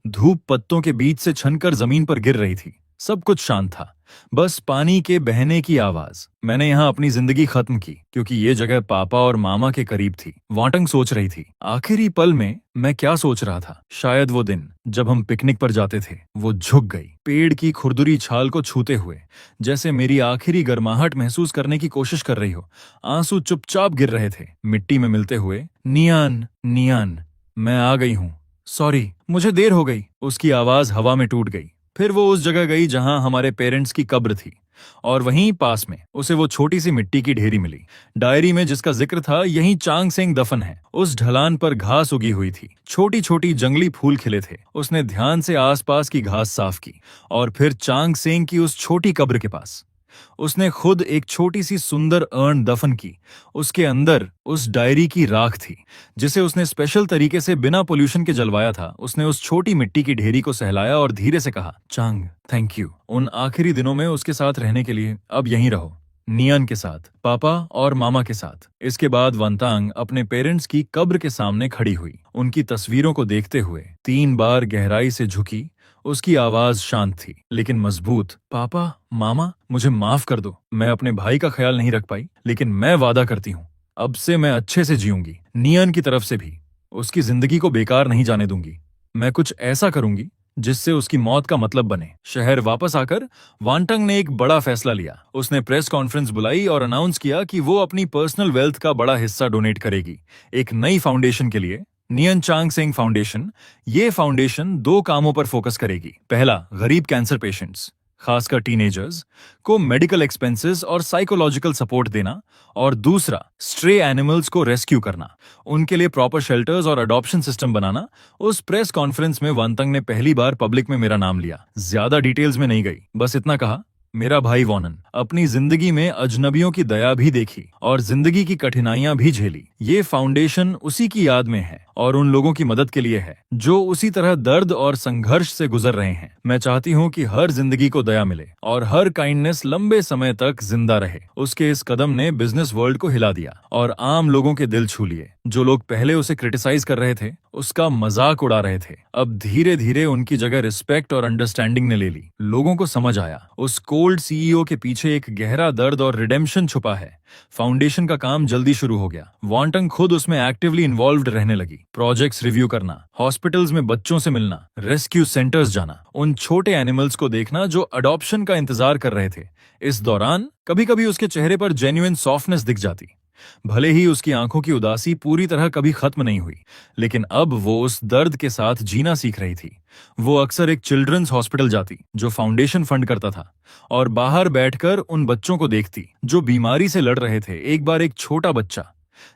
धूप पत्तों के बीच से छनकर जमीन पर गिर रही थी। सब कुछ शांत था, बस पानी के बहने की आवाज। मैंने यहाँ अपनी जिंदगी खत्म की क्योंकि ये जगह पापा और मामा के करीब थी। वाटंग सोच रही थी, आखिरी पल में मैं क्या सोच रहा था। शायद वो दिन जब हम पिकनिक पर जाते थे। वो झुक गई, पेड़ की खुरदुरी छाल को छूते हुए, जैसे मेरी आखिरी गर्माहट महसूस करने की कोशिश कर रही हो। आंसू चुपचाप गिर रहे थे मिट्टी में मिलते हुए। नियान नियान, मैं आ गई हूँ, सॉरी, मुझे देर हो गई। उसकी आवाज हवा में टूट गई। फिर वो उस जगह गई जहां हमारे पेरेंट्स की कब्र थी, और वहीं पास में उसे वो छोटी सी मिट्टी की ढेरी मिली। डायरी में जिसका जिक्र था, यहीं चांग सेंग दफन है। उस ढलान पर घास उगी हुई थी, छोटी छोटी जंगली फूल खिले थे। उसने ध्यान से आसपास की घास साफ की और फिर चांग सेंग की उस छोटी कब्र के पास उसने खुद एक छोटी सी सुंदर अर्न दफन की। उसके अंदर उस डायरी की राख थी जिसे उसने स्पेशल तरीके से बिना पोल्यूशन के जलवाया था। उसने उस छोटी मिट्टी की ढेरी को सहलाया और धीरे से कहा, चांग, थैंक यू उन आखिरी दिनों में उसके साथ रहने के लिए। अब यहीं रहो, नियन के साथ, पापा और मामा के साथ। इसके बाद वंतांग अपने पेरेंट्स की कब्र के सामने खड़ी हुई, उनकी तस्वीरों को देखते हुए 3 बार गहराई से झुकी। उसकी आवाज शांत थी लेकिन मजबूत। पापा, मामा, मुझे माफ कर दो, मैं अपने भाई का ख्याल नहीं रख पाई, लेकिन मैं वादा करती हूँ अब से मैं अच्छे से जीऊंगी। नियन की तरफ से भी उसकी जिंदगी को बेकार नहीं जाने दूंगी। मैं कुछ ऐसा करूंगी जिससे उसकी मौत का मतलब बने। शहर वापस आकर वांटंग ने एक बड़ा फैसला लिया। उसने प्रेस कॉन्फ्रेंस बुलाई और अनाउंस किया कि वो अपनी पर्सनल वेल्थ का बड़ा हिस्सा डोनेट करेगी एक नई फाउंडेशन के लिए, नियन चांग सेंग फाउंडेशन। ये फाउंडेशन 2 कामों पर फोकस करेगी। पहला, गरीब कैंसर पेशेंट्स, खासकर टीनेजर्स को मेडिकल एक्सपेंसेस और साइकोलॉजिकल सपोर्ट देना, और दूसरा, स्ट्रे एनिमल्स को रेस्क्यू करना, उनके लिए प्रॉपर शेल्टर्स और अडॉप्शन सिस्टम बनाना। उस प्रेस कॉन्फ्रेंस में वंतंग ने पहली बार पब्लिक में मेरा नाम लिया। ज्यादा डिटेल्स में नहीं गई, बस इतना कहा, मेरा भाई वॉनन अपनी जिंदगी में अजनबियों की दया भी देखी और जिंदगी की कठिनाइयां भी झेली। ये फाउंडेशन उसी की याद में है और उन लोगों की मदद के लिए है जो उसी तरह दर्द और संघर्ष से गुजर रहे हैं। मैं चाहती हूँ कि हर जिंदगी को दया मिले और हर काइंडनेस लंबे समय तक जिंदा रहे। उसके इस कदम ने बिजनेस वर्ल्ड को हिला दिया और आम लोगों के दिल छू लिए। जो लोग पहले उसे क्रिटिसाइज कर रहे थे, उसका मजाक उड़ा रहे थे, अब धीरे धीरे उनकी जगह रिस्पेक्ट और अंडरस्टैंडिंग ने ले ली। लोगों को समझ आया उस कोल्ड सीईओ के पीछे एक गहरा दर्द और रिडेम्पशन छुपा है। फाउंडेशन का काम जल्दी शुरू हो गया। वांटंग खुद उसमें एक्टिवली इन्वॉल्व्ड रहने लगी। प्रोजेक्ट्स रिव्यू करना, हॉस्पिटल्स में बच्चों से मिलना, रेस्क्यू सेंटर्स जाना, उन छोटे एनिमल्स को देखना जो अडॉप्शन का इंतजार कर रहे थे। इस दौरान कभी कभी उसके चेहरे पर जेन्युइन सॉफ्टनेस दिख जाती। भले ही उसकी आंखों की उदासी पूरी तरह कभी खत्म नहीं हुई, लेकिन अब वो उस दर्द के साथ जीना सीख रही थी। वो अक्सर एक चिल्ड्रंस हॉस्पिटल जाती जो फाउंडेशन फंड करता था, और बाहर बैठकर उन बच्चों को देखती जो बीमारी से लड़ रहे थे। एक बार एक छोटा बच्चा,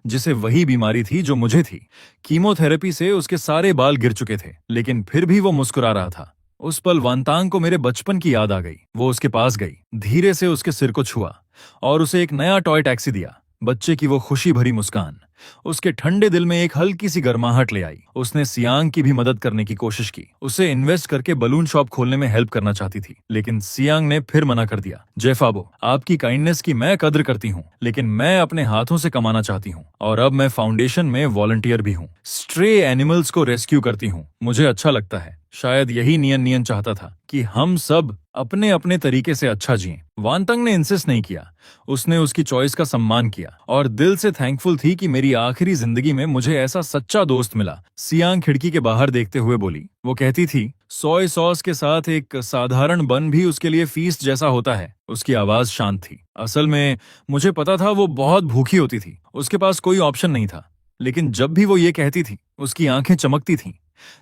जिसे वही बीमारी थी जो मुझे थी, कीमोथेरेपी से उसके सारे बाल गिर चुके थे, लेकिन फिर भी वो मुस्कुरा रहा था। उस पल वांतांग को मेरे बचपन की याद आ गई। वो उसके पास गई, धीरे से उसके सिर को छुआ और उसे एक नया टॉय टैक्सी दिया। बच्चे की वो खुशी भरी मुस्कान उसके ठंडे दिल में एक हल्की सी गर्माहट ले आई। उसने सियांग की भी मदद करने की कोशिश की, उसे इन्वेस्ट करके बलून शॉप खोलने में हेल्प करना चाहती थी, लेकिन सियांग ने फिर मना कर दिया। जेफाबो, आपकी काइंडनेस की मैं कद्र करती हूँ, लेकिन मैं अपने हाथों से कमाना चाहती हूँ, और अब मैं फाउंडेशन में वॉलंटियर भी हूँ। स्ट्रे एनिमल्स को रेस्क्यू करती हूँ, मुझे अच्छा लगता है। शायद यही नियन चाहता था कि हम सब अपने अपने तरीके से अच्छा जिएं। वांतंग ने इंसिस्ट नहीं किया, उसने उसकी चॉइस का सम्मान किया, और दिल से थैंकफुल थी कि मेरी आखिरी जिंदगी में मुझे ऐसा सच्चा दोस्त मिला। सियांग खिड़की के बाहर देखते हुए बोली। वो कहती थी, सोय सॉस के साथ एक साधारण बन भी उसके लिए फीस्ट जैसा होता है। उसकी आवाज शांत थी। असल में मुझे पता था वो बहुत भूखी होती थी, उसके पास कोई ऑप्शन नहीं था, लेकिन जब भी वो ये कहती थी उसकी आंखें चमकती थीं,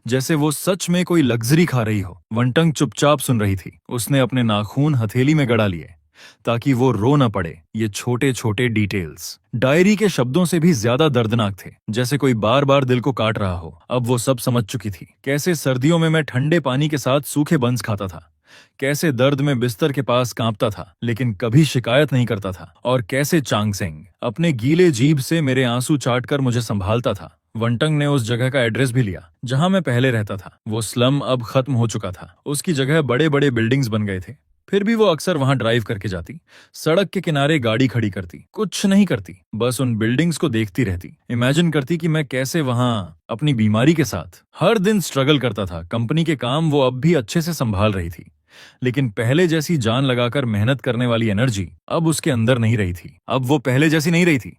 जैसे वो सच में कोई लग्जरी खा रही हो। वंटंग चुपचाप सुन रही थी। उसने अपने नाखून हथेली में गड़ा लिए ताकि वो रो न पड़े। ये छोटे छोटे डिटेल्स डायरी के शब्दों से भी ज्यादा दर्दनाक थे, जैसे कोई बार बार दिल को काट रहा हो। अब वो सब समझ चुकी थी। कैसे सर्दियों में मैं ठंडे पानी के साथ सूखे बंस खाता था, कैसे दर्द में बिस्तर के पास कांपता था लेकिन कभी शिकायत नहीं करता था, और कैसे चांगसेंग अपने गीले जीभ से मेरे आंसू चाटकर मुझे संभालता था। वंटंग ने उस जगह का एड्रेस भी लिया जहां मैं पहले रहता था। वो स्लम अब खत्म हो चुका था, उसकी जगह बड़े बड़े बिल्डिंग्स बन गए थे। फिर भी वो अक्सर वहां ड्राइव करके जाती, सड़क के किनारे गाड़ी खड़ी करती, कुछ नहीं करती, बस उन बिल्डिंग्स को देखती रहती। इमेजिन करती कि मैं कैसे वहां अपनी बीमारी के साथ हर दिन स्ट्रगल करता था। कंपनी के काम वो अब भी अच्छे से संभाल रही थी, लेकिन पहले जैसी जान लगाकर मेहनत करने वाली एनर्जी अब उसके अंदर नहीं रही थी। अब वो पहले जैसी नहीं रही थी।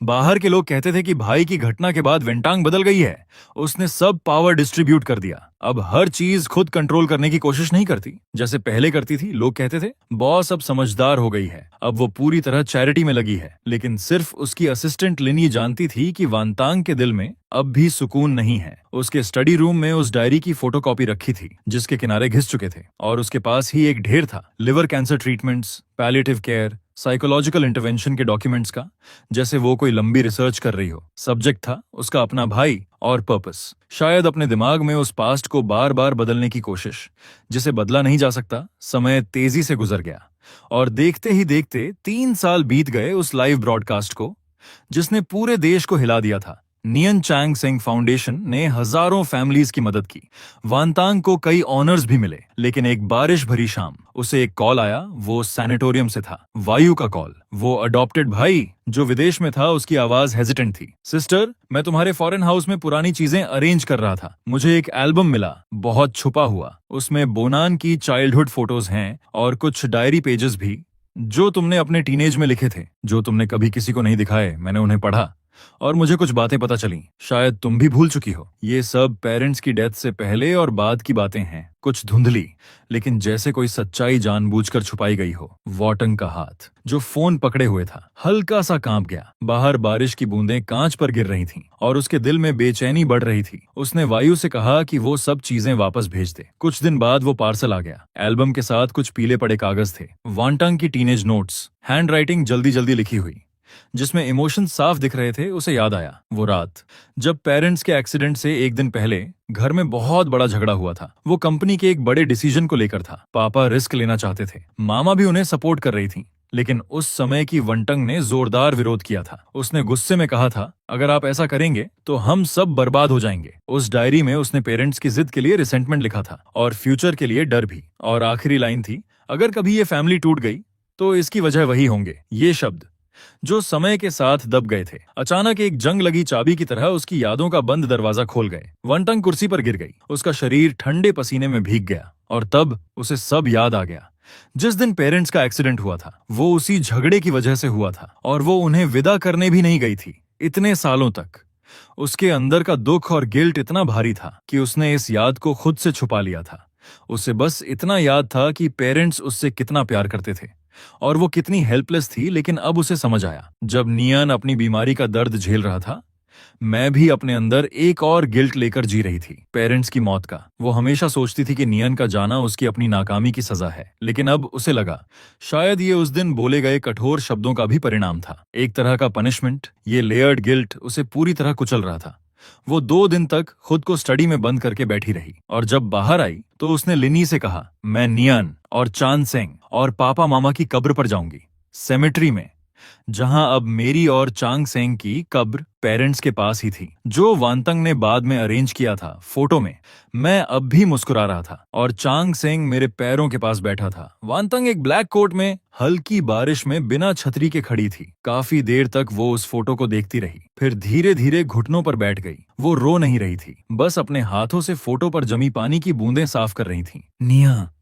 बाहर के लोग कहते थे कि भाई की घटना के बाद वेंटांग बदल गई है, उसने सब पावर डिस्ट्रीब्यूट कर दिया, अब हर चीज खुद कंट्रोल करने की कोशिश नहीं करती जैसे पहले करती थी। लोग कहते थे बॉस अब समझदार हो गई है, अब वो पूरी तरह चैरिटी में लगी है, लेकिन सिर्फ उसकी असिस्टेंट लिनी जानती थी कि वांतांग के दिल में अब भी सुकून नहीं है। उसके स्टडी रूम में उस डायरी की फोटोकॉपी रखी थी जिसके किनारे घिस चुके थे, और उसके पास ही एक ढेर था liver cancer treatments, palliative care, psychological intervention के डॉक्यूमेंट्स का, जैसे वो कोई लंबी रिसर्च कर रही हो। सब्जेक्ट था उसका अपना भाई और पर्पस। शायद अपने दिमाग में उस पास्ट को बार बार बदलने की कोशिश, जिसे बदला नहीं जा सकता। समय तेजी से गुजर गया, और देखते ही देखते 3 साल बीत गए उस लाइव ब्रॉडकास्ट को जिसने पूरे देश को हिला दिया था। नियन चांगसेंग फाउंडेशन ने हजारों फैमिलीज की मदद की। वांतांग को कई ऑनर्स भी मिले, लेकिन एक बारिश भरी शाम उसे एक कॉल आया। वो सैनिटोरियम से था, वायु का कॉल। वो अडॉप्टेड भाई जो विदेश में था, उसकी आवाज हेजिटेंट थी। सिस्टर, मैं तुम्हारे फॉरेन हाउस में पुरानी चीजें अरेंज कर रहा था, मुझे एक एल्बम मिला, बहुत छुपा हुआ। उसमें बोनान की चाइल्डहुड फोटोज हैं और कुछ डायरी पेजेस भी जो तुमने अपने टीनेज में लिखे थे, जो तुमने कभी किसी को नहीं दिखाए। मैंने उन्हें पढ़ा और मुझे कुछ बातें पता चली, शायद तुम भी भूल चुकी हो। ये सब पेरेंट्स की डेथ से पहले और बाद की बातें हैं, कुछ धुंधली, लेकिन जैसे कोई सच्चाई जानबूझकर छुपाई गई हो। वॉटंग का हाथ जो फोन पकड़े हुए था हल्का सा कांप गया। बाहर बारिश की बूंदें कांच पर गिर रही थीं और उसके दिल में बेचैनी बढ़ रही थी। उसने वायु से कहा कि वो सब चीजें वापस भेज दे। कुछ दिन बाद वो पार्सल आ गया। एल्बम के साथ कुछ पीले पड़े कागज थे, वांटंग की टीनेज नोट्स, हैंड राइटिंग जल्दी जल्दी लिखी हुई, जिसमें इमोशन साफ दिख रहे थे। उसे याद आया वो रात जब पेरेंट्स के एक्सीडेंट से एक दिन पहले घर में बहुत बड़ा झगड़ा हुआ था। वो कंपनी के एक बड़े डिसीजन को लेकर था। पापा रिस्क लेना चाहते थे, मामा भी उन्हें सपोर्ट कर रही थी, लेकिन उस समय की वंटंग ने जोरदार विरोध किया था। उसने गुस्से में कहा था, अगर आप ऐसा करेंगे तो हम सब बर्बाद हो जाएंगे। उस डायरी में उसने पेरेंट्स की जिद के लिए रिसेंटमेंट लिखा था और फ्यूचर के लिए डर भी। और आखिरी लाइन थी, अगर कभी ये फैमिली टूट गई तो इसकी वजह वही होंगे। ये शब्द जो समय के साथ दब गए थे, अचानक एक जंग लगी चाबी की तरह उसकी यादों का बंद दरवाजा खोल गए। वंटंग कुर्सी पर गिर गई, उसका शरीर ठंडे पसीने में भीग गया, और तब उसे सब याद आ गया। जिस दिन पेरेंट्स का एक्सीडेंट हुआ था वो उसी झगड़े की वजह से हुआ था, और वो उन्हें विदा करने भी नहीं गई थी इतने सालों तक। उसके अंदर का दुख और गिल्ट इतना भारी था कि उसने इस याद को खुद से छुपा लिया था। उसे बस इतना याद था कि पेरेंट्स उससे कितना प्यार करते थे और वो कितनी हेल्पलेस थी। लेकिन अब उसे समझ आया, जब नियन अपनी बीमारी का दर्द झेल रहा था, मैं भी अपने अंदर एक और गिल्ट लेकर जी रही थी, पेरेंट्स की मौत का। वो हमेशा सोचती थी कि नियन का जाना उसकी अपनी नाकामी की सजा है, लेकिन अब उसे लगा शायद ये उस दिन बोले गए कठोर शब्दों का भी परिणाम था, एक तरह का पनिशमेंट। ये लेयर्ड गिल्ट उसे पूरी तरह कुचल रहा था। वो 2 दिन तक खुद को स्टडी में बंद करके बैठी रही, और जब बाहर आई तो उसने लिनी से कहा, मैं नियन और चांद सेंग और पापा मामा की कब्र पर जाऊंगी, सेमेट्री में, जहां अब मेरी और चांग सेंग की कब्र पेरेंट्स के पास ही थी, जो वांतंग ने बाद में अरेंज किया था। फोटो में मैं अब भी मुस्कुरा रहा था और चांग सेंग मेरे पैरों के पास बैठा था। वांतंग एक ब्लैक कोट में हल्की बारिश में बिना छतरी के खड़ी थी। काफी देर तक वो उस फोटो को देखती रही, फिर धीरे धीरे घुटनों पर बैठ गई। वो रो नहीं रही थी, बस अपने हाथों से फोटो पर जमी पानी की बूंदें साफ कर रही थी।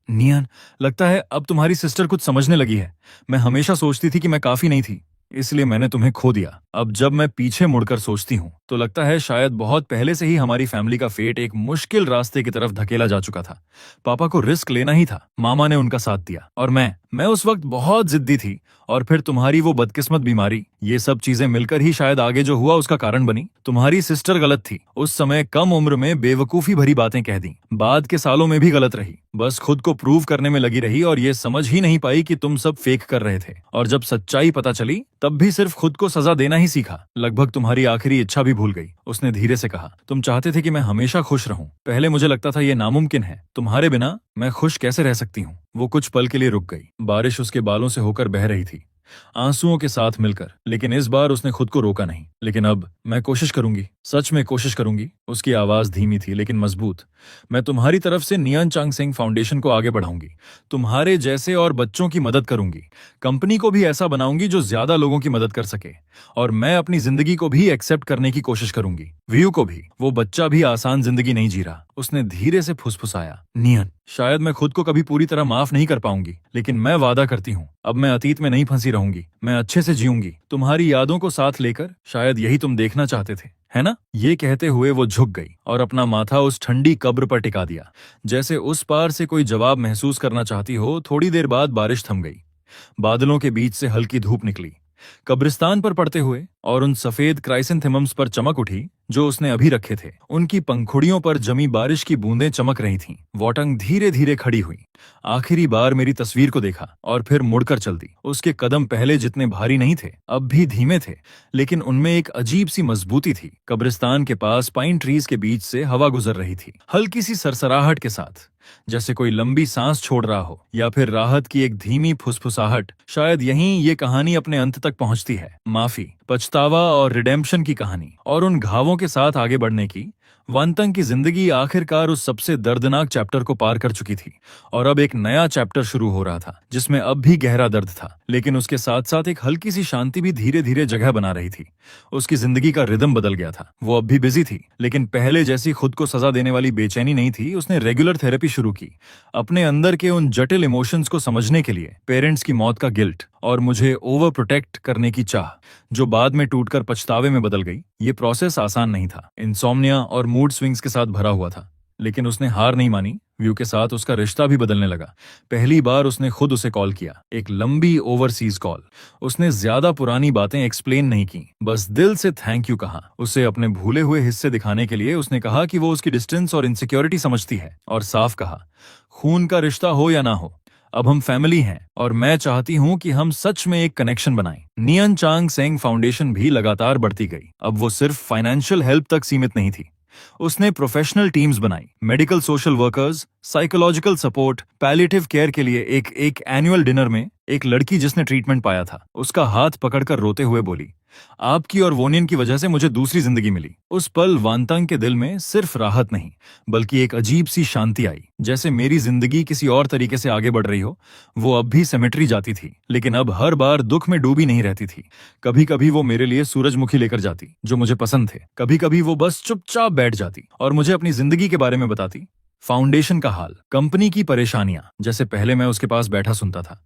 नियन, लगता है अब तुम्हारी सिस्टर कुछ समझने लगी है। मैं हमेशा सोचती थी कि मैं काफी नहीं थी, इसलिए मैंने तुम्हें खो दिया। अब जब मैं पीछे मुड़कर सोचती हूँ तो लगता है शायद बहुत पहले से ही हमारी फैमिली का फेट एक मुश्किल रास्ते की तरफ धकेला जा चुका था। पापा को रिस्क लेना ही था, मामा ने उनका साथ दिया, और मैं उस वक्त बहुत जिद्दी थी। और फिर तुम्हारी वो बदकिस्मत बीमारी, ये सब चीजें मिलकर ही शायद आगे जो हुआ उसका कारण बनी। तुम्हारी सिस्टर गलत थी, उस समय कम उम्र में बेवकूफी भरी बातें कह दी, बाद के सालों में भी गलत रही, बस खुद को प्रूव करने में लगी रही और ये समझ ही नहीं पाई कि तुम सब फेक कर रहे थे। और जब सच्चाई पता चली तब भी सिर्फ खुद को सजा देना ही सीखा, लगभग तुम्हारी आखिरी इच्छा भी भूल गई। उसने धीरे से कहा, तुम चाहते थे कि मैं हमेशा खुश रहूं। पहले मुझे लगता था ये नामुमकिन है, तुम्हारे बिना मैं खुश कैसे रह सकती हूँ। वो कुछ पल के लिए रुक गई। बारिश उसके बालों से होकर बह रही थी, आंसुओं के साथ मिलकर, लेकिन इस बार उसने खुद को रोका नहीं। लेकिन अब मैं कोशिश करूंगी, सच में कोशिश करूंगी। उसकी आवाज धीमी थी लेकिन मजबूत। मैं तुम्हारी तरफ से नियन चांग सेंग फाउंडेशन को आगे बढ़ाऊंगी, तुम्हारे जैसे और बच्चों की मदद करूंगी, कंपनी को भी ऐसा बनाऊंगी जो ज्यादा लोगों की मदद कर सके, और मैं अपनी जिंदगी को भी एक्सेप्ट करने की कोशिश करूंगी, व्यू को भी। वो बच्चा भी आसान जिंदगी नहीं जी रहा। उसने धीरे से फुसफुसाया, नियन, शायद मैं खुद को कभी पूरी तरह माफ नहीं कर पाऊंगी, लेकिन मैं वादा करती हूँ अब मैं अतीत में नहीं फंसी रहूंगी, मैं अच्छे से जीऊंगी, तुम्हारी यादों को साथ लेकर। शायद यही तुम देखना चाहते थे, है ना? ये कहते हुए वो झुक गई और अपना माथा उस ठंडी कब्र पर टिका दिया, जैसे उस पार से कोई जवाब महसूस करना चाहती हो। थोड़ी देर बाद बारिश थम गई, बादलों के बीच से हल्की धूप निकली, कब्रिस्तान पर पड़ते हुए और उन सफेद क्राइसेंथेमम्स पर चमक उठी जो उसने अभी रखे थे। उनकी पंखुड़ियों पर जमी बारिश की बूंदें चमक रही थीं। वॉटंग धीरे धीरे खड़ी हुई, आखिरी बार मेरी तस्वीर को देखा और फिर मुड़कर चल दी। उसके कदम पहले जितने भारी नहीं थे, अब भी धीमे थे, लेकिन उनमें एक अजीब सी मजबूती थी। कब्रिस्तान के पास पाइन ट्रीज के बीच से हवा गुजर रही थी, हल्की सी सरसराहट के साथ, जैसे कोई लंबी सांस छोड़ रहा हो, या फिर राहत की एक धीमी फुसफुसाहट। शायद यहीं ये कहानी अपने अंत तक पहुंचती है, माफी, पछतावा और रिडेम्पशन की कहानी, और उन घावों के साथ आगे बढ़ने की। वांतंग की जिंदगी आखिरकार उस सबसे दर्दनाक चैप्टर को पार कर चुकी थी, और अब एक नया चैप्टर शुरू हो रहा था, जिसमें अब भी गहरा दर्द था, लेकिन उसके साथ साथ एक हल्की सी शांति भी धीरे धीरे जगह बना रही थी। उसकी जिंदगी का रिदम बदल गया था। वो अब भी बिजी थी, लेकिन पहले जैसी खुद को सजा देने वाली बेचैनी नहीं थी। उसने रेगुलर थेरेपी शुरू की, अपने अंदर के उन जटिल इमोशंस को समझने के लिए। पेरेंट्स की मौत का गिल्ट और मुझे ओवर प्रोटेक्ट करने की चाह, जो बाद में टूटकर पछतावे में बदल गई। ये प्रोसेस आसान नहीं था, इंसोम्निया और मूड स्विंग्स के साथ भरा हुआ था, लेकिन उसने हार नहीं मानी। व्यू के साथ उसका रिश्ता भी बदलने लगा। पहली बार उसने खुद उसे कॉल किया, एक लंबी ओवरसीज कॉल। उसने ज्यादा पुरानी बातें एक्सप्लेन नहीं की, बस दिल से थैंक यू कहा। उसे अपने भूले हुए हिस्से दिखाने के लिए उसने कहा कि वो उसकी डिस्टेंस और इनसिक्योरिटी समझती है, और साफ कहा, खून का रिश्ता हो या ना हो, अब हम फैमिली हैं, और मैं चाहती हूं कि हम सच में एक कनेक्शन बनाएं। नियन चांग सेंग फाउंडेशन भी लगातार बढ़ती गई। अब वो सिर्फ फाइनेंशियल हेल्प तक सीमित नहीं थी। उसने प्रोफेशनल टीम्स बनाई, medical social workers, psychological support, palliative care के लिए। एक एनुअल डिनर में एक लड़की जिसने ट्रीटमेंट पाया था, उसका हाथ पकड़कर रोते हुए बोली, आपकी और वोनियन की वजह से मुझे दूसरी जिंदगी मिली। उस पल वांतंग के दिल में सिर्फ राहत नहीं, बल्कि एक अजीब सी शांति आई, जैसे मेरी जिंदगी किसी और तरीके से आगे बढ़ रही हो। वो अब भी सेमेट्री जाती थी, लेकिन अब हर बार दुख में डूबी नहीं रहती थी। कभी कभी वो मेरे लिए सूरजमुखी लेकर जाती, जो मुझे पसंद थे। कभी कभी वो बस चुपचाप बैठ जाती और मुझे अपनी जिंदगी के बारे में बताती, फाउंडेशन का हाल, कंपनी की परेशानियां, जैसे पहले मैं उसके पास बैठा सुनता था।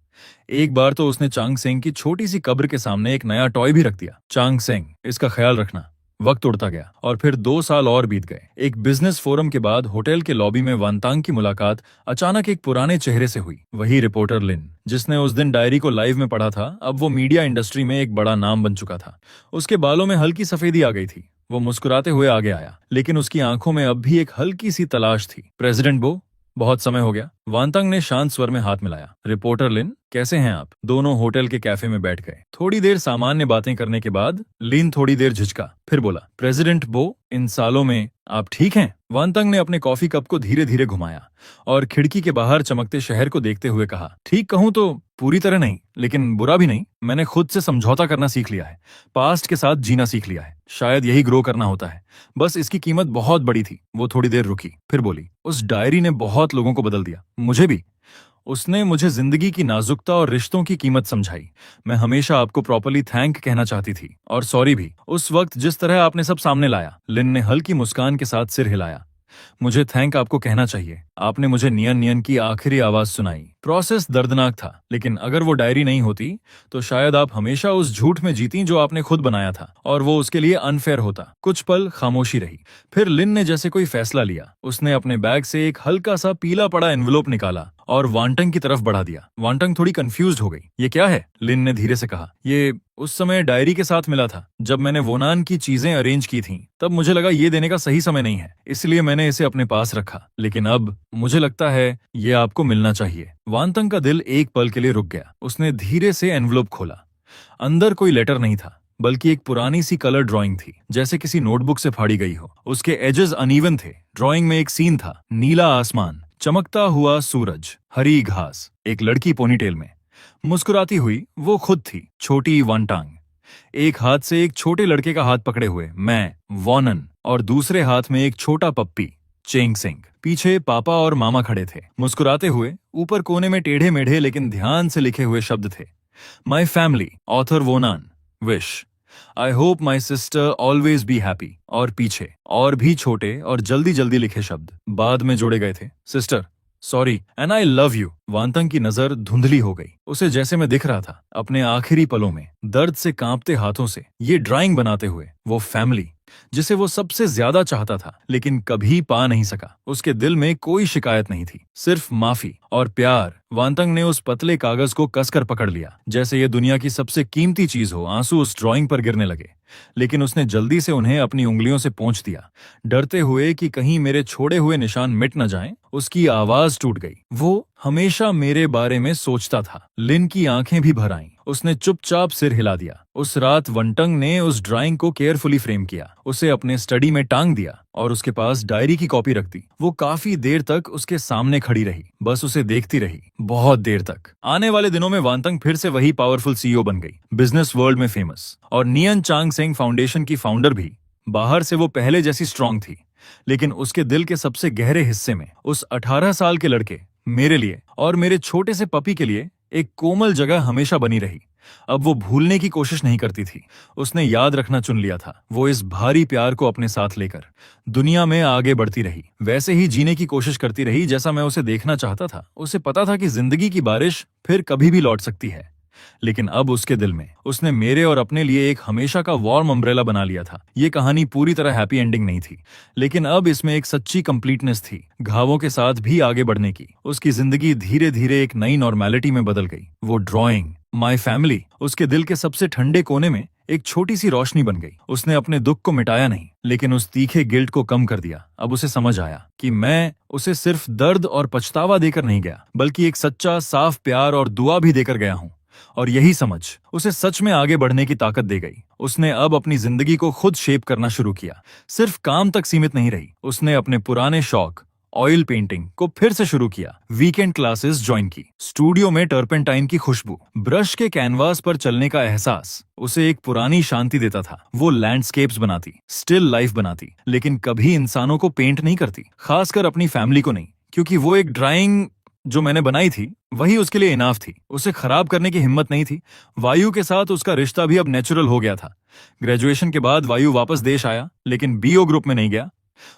एक बार तो उसने चांग सेंग की छोटी सी कब्र के सामने एक नया टॉय भी रख दिया। चांग सेंग, इसका ख्याल रखना। वक्त उड़ता गया और फिर 2 साल और बीत गए। एक बिजनेस फोरम के बाद होटल के लॉबी में वांतांग की मुलाकात अचानक एक पुराने चेहरे से हुई। वही रिपोर्टर लिन, जिसने उस दिन डायरी को लाइव में पढ़ा था, अब वो मीडिया इंडस्ट्री में एक बड़ा नाम बन चुका था। उसके बालों में हल्की सफेदी आ गई थी। वो मुस्कुराते हुए आगे आया, लेकिन उसकी आंखों में अब भी एक हल्की सी तलाश थी। प्रेसिडेंट बो, बहुत समय हो गया। वांतांग ने शांत स्वर में हाथ मिलाया। रिपोर्टर लिन, कैसे हैं आप? दोनों होटल के कैफे में बैठ गए। थोड़ी देर सामान्य बातें करने के बाद लिन थोड़ी देर झिझका, फिर बोला, प्रेसिडेंट बो, इन सालों में आप ठीक हैं? वांतांग ने अपने कॉफी कप को धीरे धीरे घुमाया और खिड़की के बाहर चमकते शहर को देखते हुए कहा, ठीक कहूं तो पूरी तरह नहीं, लेकिन बुरा भी नहीं। मैंने खुद से समझौता करना सीख लिया है, पास्ट के साथ जीना सीख लिया है। शायद यही ग्रो करना होता है। बस इसकी कीमत बहुत बड़ी थी। वो थोड़ी देर रुकी, फिर बोली, उस डायरी ने बहुत लोगों को बदल दिया, मुझे भी। उसने मुझे जिंदगी की नाजुकता और रिश्तों की कीमत समझाई। मैं हमेशा आपको प्रॉपर्ली थैंक कहना चाहती थी, और सॉरी भी, उस वक्त जिस तरह आपने सब सामने लाया। लिन ने हल्की मुस्कान के साथ सिर हिलाया। मुझे थैंक आपको कहना चाहिए। आपने मुझे नियन नियन की आखिरी आवाज सुनाई। प्रोसेस दर्दनाक था, लेकिन अगर वो डायरी नहीं होती तो शायद आप हमेशा उस झूठ में जीती जो आपने खुद बनाया था, और वो उसके लिए अनफेयर होता। कुछ पल खामोशी रही, फिर लिन ने जैसे कोई फैसला लिया। उसने अपने बैग से एक हल्का सा पीला पड़ा एनवेलोप निकाला और वांटंग की तरफ बढ़ा दिया। वांटंग थोड़ी कंफ्यूज्ड हो गई। ये क्या है? लिन ने धीरे से कहा, ये उस समय डायरी के साथ मिला था। जब मैंने वोनान की चीजें अरेंज की थीं, तब मुझे लगा ये देने का सही समय नहीं है, इसलिए मैंने इसे अपने पास रखा। लेकिन अब मुझे लगता है ये आपको मिलना चाहिए। वांतंग का दिल एक पल के लिए रुक गया। उसने धीरे से एनवेलोप खोला। अंदर कोई लेटर नहीं था, बल्कि एक पुरानी सी कलर ड्राइंग थी, जैसे किसी नोटबुक से फाड़ी गई हो। उसके एजेस अनइवन थे। ड्राइंग में एक सीन था, नीला आसमान, चमकता हुआ सूरज, हरी घास, एक लड़की पोनीटेल में मुस्कुराती हुई। वो खुद थी, छोटी वांटांग। एक हाथ से एक छोटे लड़के का हाथ पकड़े हुए मैं, वॉनन, और दूसरे हाथ में एक छोटा पप्पी, चेंग सिंह। पीछे पापा और मामा खड़े थे, मुस्कुराते हुए। ऊपर कोने में टेढ़े मेढ़े लेकिन ध्यान से लिखे हुए शब्द थे, my family, author Wonan, wish, I hope my sister always be happy. और पीछे और भी छोटे और जल्दी जल्दी लिखे शब्द बाद में जोड़े गए थे, sister, sorry and I love you. Wantang की नजर धुंधली हो गई। उसे जैसे मैं दिख रहा था अपने आखिरी पलों में, दर्द से कांपते हाथों से ये ड्राइंग बनाते हुए। वो फैमिली जिसे वो सबसे ज्यादा चाहता था लेकिन कभी पा नहीं सका। उसके दिल में कोई शिकायत नहीं थी, सिर्फ माफी और प्यार। वांतंग ने उस पतले कागज को कसकर पकड़ लिया, जैसे ये दुनिया की सबसे कीमती चीज हो। आंसू उस ड्राइंग पर गिरने लगे, लेकिन उसने जल्दी से उन्हें अपनी उंगलियों से पोंछ दिया, डरते हुए कि कहीं मेरे छोड़े हुए निशान मिट न जाएं। उसकी आवाज टूट गई। वो हमेशा मेरे बारे में सोचता था। लिन की आंखें भी भर आईं। उसने चुपचाप सिर हिला दिया। उस रात वंटंग ने उस ड्राइंग को केयरफुली फ्रेम किया, उसे अपने स्टडी में टांग दिया और उसके पास डायरी की कॉपी रख दी। वो काफी देर तक उसके सामने खड़ी रही, बस उसे देखती रही, बहुत देर तक। आने वाले दिनों में वांतंग फिर से वही पावरफुल सीईओ बन गई, बिजनेस वर्ल्ड में फेमस, और नियन चांग सेंग फाउंडेशन की फाउंडर भी। बाहर से वो पहले जैसी स्ट्रांग थी, लेकिन उसके दिल के सबसे गहरे हिस्से में उस 18 साल के लड़के, मेरे लिए और मेरे छोटे से पपी के लिए एक कोमल जगह हमेशा बनी रही। अब वो भूलने की कोशिश नहीं करती थी, उसने याद रखना चुन लिया था। वो इस भारी प्यार को अपने साथ लेकर दुनिया में आगे बढ़ती रही, वैसे ही जीने की कोशिश करती रही जैसा मैं उसे देखना चाहता था। उसे पता था कि जिंदगी की बारिश फिर कभी भी लौट सकती है, लेकिन अब उसके दिल में उसने मेरे और अपने लिए एक हमेशा का वार्म अम्ब्रेला बना लिया था। ये कहानी पूरी तरह हैप्पी एंडिंग नहीं थी, लेकिन अब इसमें एक सच्ची कंप्लीटनेस थी, घावों के साथ भी आगे बढ़ने की। उसकी जिंदगी धीरे धीरे एक नई नॉर्मेलिटी में बदल गई। वो ड्राइंग, माई फैमिली, उसके दिल के सबसे ठंडे कोने में एक छोटी सी रोशनी बन गई। उसने अपने दुख को मिटाया नहीं, लेकिन उस तीखे गिल्ट को कम कर दिया। अब उसे समझ आया कि मैं उसे सिर्फ दर्द और पछतावा देकर नहीं गया, बल्कि एक सच्चा साफ प्यार और दुआ भी देकर गया हूँ। और यही समझ उसे सच में आगे बढ़ने की ताकत दे गई। उसने अब अपनी जिंदगी को खुद शेप करना शुरू किया, सिर्फ काम तक सीमित नहीं रही। उसने अपने पुराने शौक, ऑयल पेंटिंग को फिर से शुरू किया, वीकेंड क्लासेस ज्वाइन की, स्टूडियो में टर्पेंटाइन की खुशबू, ब्रश के कैनवास पर चलने का एहसास उसे एक पुरानी शांति देता था। वो लैंडस्केप्स बनाती, स्टिल लाइफ बनाती, लेकिन कभी इंसानों को पेंट नहीं करती, खासकर अपनी फैमिली को नहीं, क्योंकि वो एक ड्राइंग जो मैंने बनाई थी वही उसके लिए इनाफ थी। उसे खराब करने की हिम्मत नहीं थी। वायु के साथ उसका रिश्ता भी अब नेचुरल हो गया था। ग्रेजुएशन के बाद वायु वापस देश आया, लेकिन बीओ ग्रुप में नहीं गया।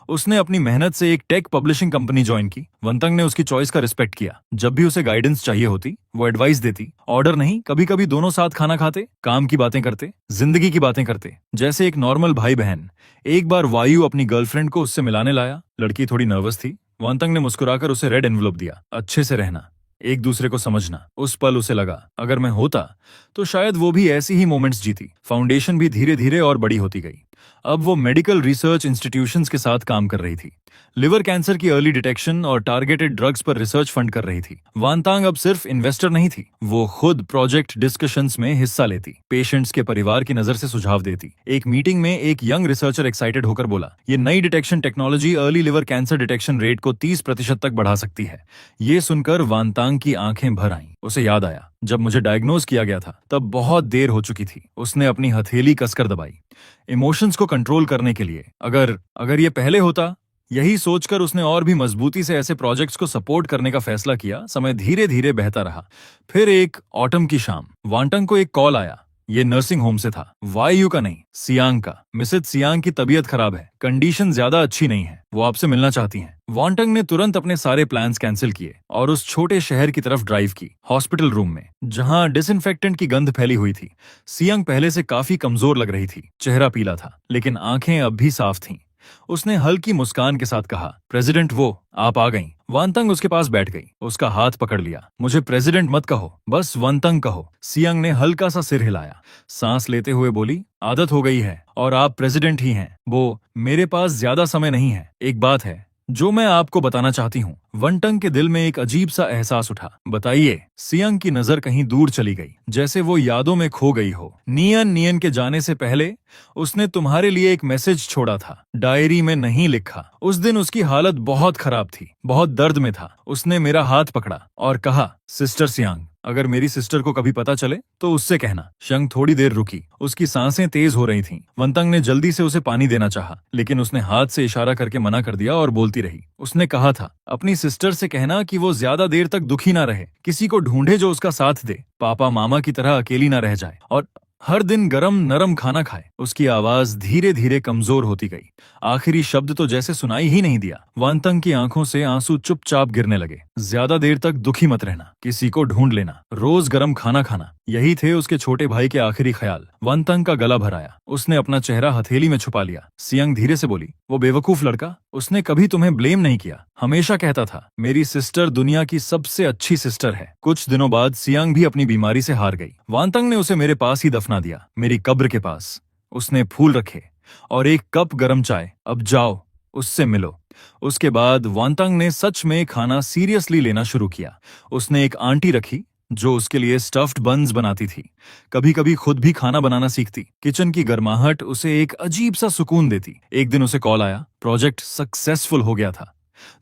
उसने अपनी मेहनत से एक टेक पब्लिशिंग कंपनी ज्वाइन की। वंतंग ने उसकी चॉइस का रिस्पेक्ट किया। जब भी उसे गाइडेंस चाहिए होती वो एडवाइस देती। ऑर्डर नहीं, कभी कभी दोनों साथ खाना खाते, काम की बातें करते, जिंदगी की बातें करते, जैसे एक नॉर्मल भाई बहन। एक बार वायु अपनी गर्लफ्रेंड को उससे मिलाने लाया। लड़की थोड़ी नर्वस थी। वांतंग ने मुस्कुराकर उसे रेड एनवलप दिया। अच्छे से रहना, एक दूसरे को समझना। उस पल उसे लगा अगर मैं होता तो शायद वो भी ऐसी ही मोमेंट्स जीती। फाउंडेशन भी धीरे धीरे और बड़ी होती गई। अब वो मेडिकल रिसर्च इंस्टीट्यूशंस के साथ काम कर रही थी। लिवर कैंसर की अर्ली डिटेक्शन और टारगेटेड ड्रग्स पर रिसर्च फंड कर रही थी। वांतांग अब सिर्फ इन्वेस्टर नहीं थी, वो खुद प्रोजेक्ट डिस्कशंस में हिस्सा लेती, पेशेंट्स के परिवार की नजर से सुझाव देती। एक मीटिंग में एक यंग रिसर्चर एक्साइटेड होकर बोला, ये नई detection technology early liver cancer detection rate को 30% तक बढ़ा सकती है। ये सुनकर वांतांग की आंखें भर आईं। उसे याद आया जब मुझे डायग्नोज किया गया था तब बहुत देर हो चुकी थी। उसने अपनी हथेली कसकर दबाई, इमोशंस को कंट्रोल करने के लिए। अगर ये पहले होता, यही सोचकर उसने और भी मजबूती से ऐसे प्रोजेक्ट्स को सपोर्ट करने का फैसला किया। समय धीरे धीरे बहता रहा। फिर एक ऑटम की शाम वांटंग को एक कॉल आया। ये नर्सिंग होम से था, वायु का नहीं, सियांग का। मिसेज सियांग की तबीयत खराब है, कंडीशन ज्यादा अच्छी नहीं है, वो आपसे मिलना चाहती हैं। वांटंग ने तुरंत अपने सारे प्लान्स कैंसिल किए और उस छोटे शहर की तरफ ड्राइव की। हॉस्पिटल रूम में जहां डिसइंफेक्टेंट की गंध फैली हुई थी, सियांग पहले से काफी कमजोर लग रही थी। चेहरा पीला था लेकिन आंखें अब भी साफ थीं। उसने हल्की मुस्कान के साथ कहा, प्रेसिडेंट वो आप आ गईं। वांतंग उसके पास बैठ गई, उसका हाथ पकड़ लिया। मुझे प्रेसिडेंट मत कहो, बस वांतंग कहो। सियांग ने हल्का सा सिर हिलाया। सांस लेते हुए बोली, आदत हो गई है और आप प्रेसिडेंट ही हैं। वो मेरे पास ज्यादा समय नहीं है, एक बात है जो मैं आपको बताना चाहती हूँ। वंटंग के दिल में एक अजीब सा एहसास उठा। बताइए। सियांग की नजर कहीं दूर चली गई, जैसे वो यादों में खो गई हो। नियन के जाने से पहले उसने तुम्हारे लिए एक मैसेज छोड़ा था, डायरी में नहीं लिखा। उस दिन उसकी हालत बहुत खराब थी, बहुत दर्द में था। उसने मेरा हाथ पकड़ा और कहा, सिस्टर सियांग, अगर मेरी सिस्टर को कभी पता चले तो उससे कहना। शंग थोड़ी देर रुकी, उसकी सांसें तेज हो रही थीं। वंतंग ने जल्दी से उसे पानी देना चाहा, लेकिन उसने हाथ से इशारा करके मना कर दिया और बोलती रही। उसने कहा था, अपनी सिस्टर से कहना कि वो ज्यादा देर तक दुखी ना रहे, किसी को ढूंढे जो उसका साथ दे, पापा मामा की तरह अकेली ना रह जाए, और हर दिन गरम नरम खाना खाए। उसकी आवाज धीरे धीरे कमजोर होती गई। आखिरी शब्द तो जैसे सुनाई ही नहीं दिया। वांतंग की आंखों से आंसू चुपचाप गिरने लगे। ज्यादा देर तक दुखी मत रहना, किसी को ढूंढ लेना, रोज गरम खाना खाना, यही थे उसके छोटे भाई के आखिरी ख्याल। वांतंग का गला भर आया। उसने अपना चेहरा हथेली में छुपा लिया। सियांग धीरे से बोली, वो बेवकूफ लड़का, उसने कभी तुम्हें ब्लेम नहीं किया, हमेशा कहता था मेरी सिस्टर दुनिया की सबसे अच्छी सिस्टर है। कुछ दिनों बाद सियांग भी अपनी बीमारी से हार गई। वांतंग ने उसे मेरे पास ही दफना दिया, मेरी कब्र के पास। उसने फूल रखे और एक कप गरम चाय। अब जाओ, उससे मिलो। उसके बाद वांतंग ने सच में खाना सीरियसली लेना शुरू किया। उसने एक आंटी रखी जो उसके लिए स्टफ्ड बन्स बनाती थी। कभी कभी खुद भी खाना बनाना सीखती। किचन की गर्माहट उसे एक अजीब सा सुकून देती। एक दिन उसे कॉल आया, प्रोजेक्ट सक्सेसफुल हो गया था।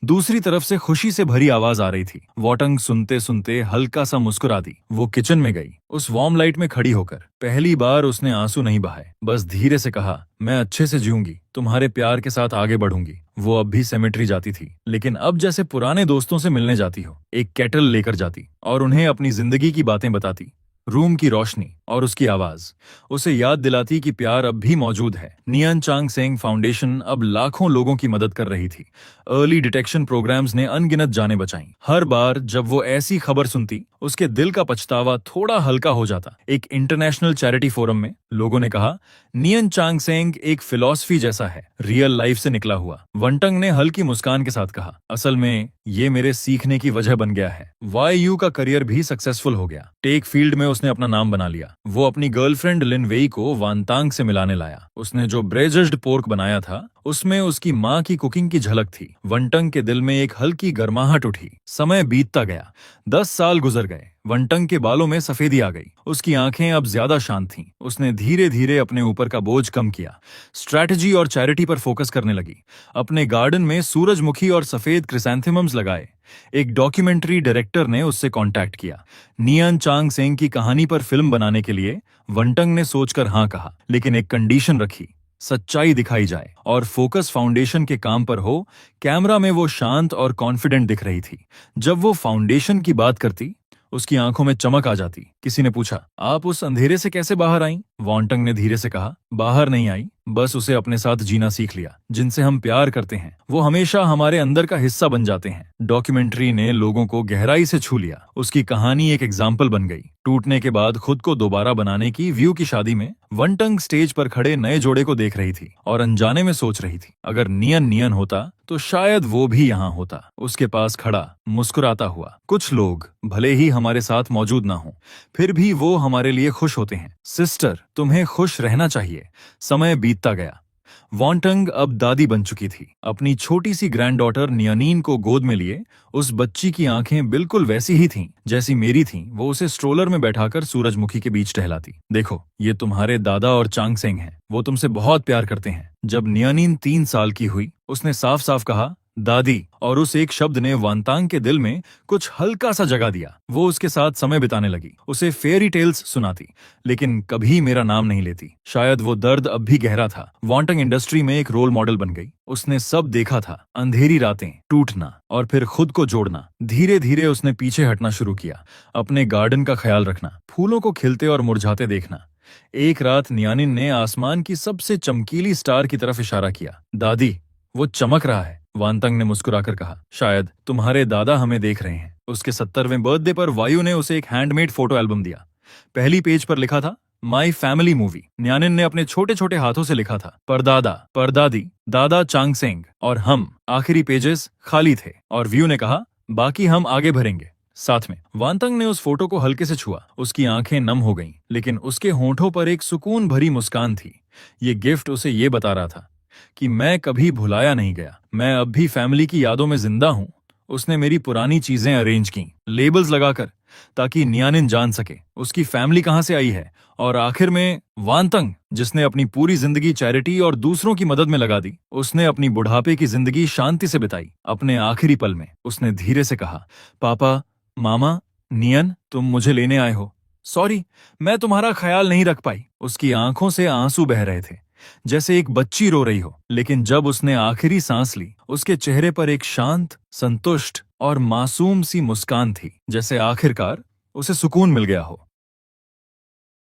दूसरी तरफ से खुशी से भरी आवाज आ रही थी। वांटंग सुनते सुनते हल्का सा मुस्कुरा दी। वो किचन में गई, उस वार्म लाइट में खड़ी होकर पहली बार उसने आंसू नहीं बहाए, बस धीरे से कहा, मैं अच्छे से जीऊंगी, तुम्हारे प्यार के साथ आगे बढ़ूंगी। वो अब भी सेमेट्री जाती थी, लेकिन अब जैसे पुराने दोस्तों से मिलने जाती हो। एक केटल लेकर जाती और उन्हें अपनी जिंदगी की बातें बताती। रूम की रोशनी और उसकी आवाज उसे याद दिलाती कि प्यार अब भी मौजूद है। नियन चांगसेंग फाउंडेशन अब लाखों लोगों की मदद कर रही थी। अर्ली डिटेक्शन प्रोग्राम्स ने अनगिनत जानें बचाईं। हर बार जब वो ऐसी खबर सुनती, उसके दिल का पछतावा थोड़ा हल्का हो जाता। एक इंटरनेशनल चैरिटी फोरम में लोगों ने कहा, नियन चांगसेंग एक फिलॉसफी जैसा है, रियल लाइफ से निकला हुआ। वंटंग ने हल्की मुस्कान के साथ कहा, असल में ये मेरे सीखने की वजह बन गया है। वायु का करियर भी सक्सेसफुल हो गया। टेक फील्ड में उसने अपना नाम बना लिया। वो अपनी गर्लफ्रेंड लिन वेई को वांतांग से मिलाने लाया। उसने जो ब्रेज्ड पोर्क बनाया था उसमें उसकी माँ की कुकिंग की झलक थी। वंटंग के दिल में एक हल्की गर्माहट उठी। समय बीतता गया, 10 साल गुजर गए। वंटंग के बालों में सफेदी आ गई। उसकी आंखें अब ज्यादा शांत थीं। उसने धीरे धीरे अपने ऊपर का बोझ कम किया, स्ट्रैटेजी और चैरिटी पर फोकस करने लगी। अपने गार्डन में सूरजमुखी और सफेद क्रिसैंथेमम्स लगाए। एक डॉक्यूमेंट्री डायरेक्टर ने उससे कांटेक्ट किया। नियन चांगसेंग की कहानी पर फिल्म बनाने के लिए वंटंग ने सोचकर हाँ कहा, लेकिन एक कंडीशन रखी, सच्चाई दिखाई जाए और फोकस फाउंडेशन के काम पर हो। कैमरा में वो शांत और कॉन्फिडेंट दिख रही थी। जब वो फाउंडेशन की बात करती, उसकी आंखों में चमक आ जाती। किसी ने पूछा, आप उस अंधेरे से कैसे बाहर आईं? वॉन्टंग ने धीरे से कहा। बाहर नहीं आई, बस उसे अपने साथ जीना सीख लिया। जिनसे हम प्यार करते हैं वो हमेशा हमारे अंदर का हिस्सा बन जाते हैं। डॉक्यूमेंट्री ने लोगों को गहराई से छू लिया। उसकी कहानी एक एग्जाम्पल बन गई। टूटने के बाद खुद को दोबारा बनाने की व्यू की शादी में वनटंग स्टेज पर खड़े नए जोड़े को देख रही थी और अनजाने में सोच रही थी, अगर नियन नियन होता तो शायद वो भी यहाँ होता, उसके पास खड़ा, मुस्कुराता हुआ। कुछ लोग भले ही हमारे साथ मौजूद ना हो, फिर भी वो हमारे लिए खुश होते हैं। सिस्टर, तुम्हें खुश रहना चाहिए। समय बीतता गया। वॉन्टंग अब दादी बन चुकी थी। अपनी छोटी सी ग्रैंड डॉटर नियानीन को गोद में लिए उस बच्ची की आंखें बिल्कुल वैसी ही थीं जैसी मेरी थीं। वो उसे स्ट्रोलर में बैठाकर सूरजमुखी के बीच टहलाती। देखो, ये तुम्हारे दादा और चांगसेंग हैं। वो तुमसे बहुत प्यार करते हैं। जब नियानीन 3 साल की हुई, उसने साफ साफ कहा, दादी, और उस एक शब्द ने वांतांग के दिल में कुछ हल्का सा जगा दिया। वो उसके साथ समय बिताने लगी, उसे फेयरी टेल्स सुनाती, लेकिन कभी मेरा नाम नहीं लेती। शायद वो दर्द अब भी गहरा था। वांटंग इंडस्ट्री में एक रोल मॉडल बन गई। उसने सब देखा था, अंधेरी रातें, टूटना और फिर खुद को जोड़ना। धीरे धीरे उसने पीछे हटना शुरू किया, अपने गार्डन का ख्याल रखना, फूलों को खिलते और मुरझाते देखना। एक रात नियानिन ने आसमान की सबसे चमकीली स्टार की तरफ इशारा किया। दादी, वो चमक रहा है। वांतंग ने मुस्कुराकर कहा, शायद तुम्हारे दादा हमें देख रहे हैं। उसके 70वें बर्थडे पर वायु ने उसे एक हैंडमेड फोटो एल्बम दिया। पहली पेज पर लिखा था, माई फैमिली मूवी। न्यानिन ने अपने छोटे छोटे हाथों से लिखा था, परदादा, परदादी, दादा चांगसेंग और हम। आखिरी पेजेस खाली थे और व्यू ने कहा, बाकी हम आगे भरेंगे साथ में। वांतंग ने उस फोटो को हल्के से छुआ। उसकी आंखें नम हो गईं, लेकिन उसके होंठों पर एक सुकून भरी मुस्कान थी। ये गिफ्ट उसे ये बता रहा था कि मैं कभी भुलाया नहीं गया, मैं अब भी फैमिली की यादों में जिंदा हूं। उसने मेरी पुरानी चीजें अरेंज की, लेबल्स लगाकर, ताकि नियानिन जान सके उसकी फैमिली कहां से आई है। और आखिर में वांतंग, जिसने अपनी पूरी जिंदगी चैरिटी और दूसरों की मदद में लगा दी, उसने अपनी बुढ़ापे की जिंदगी शांति से बिताई। अपने आखिरी पल में उसने धीरे से कहा, पापा, मामा, नियन, तुम मुझे लेने आए हो। सॉरी, मैं तुम्हारा ख्याल नहीं रख पाई। उसकी आंखों से आंसू बह रहे थे, जैसे एक बच्ची रो रही हो। लेकिन जब उसने आखिरी सांस ली, उसके चेहरे पर एक शांत, संतुष्ट और मासूम सी मुस्कान थी, जैसे आखिरकार उसे सुकून मिल गया हो।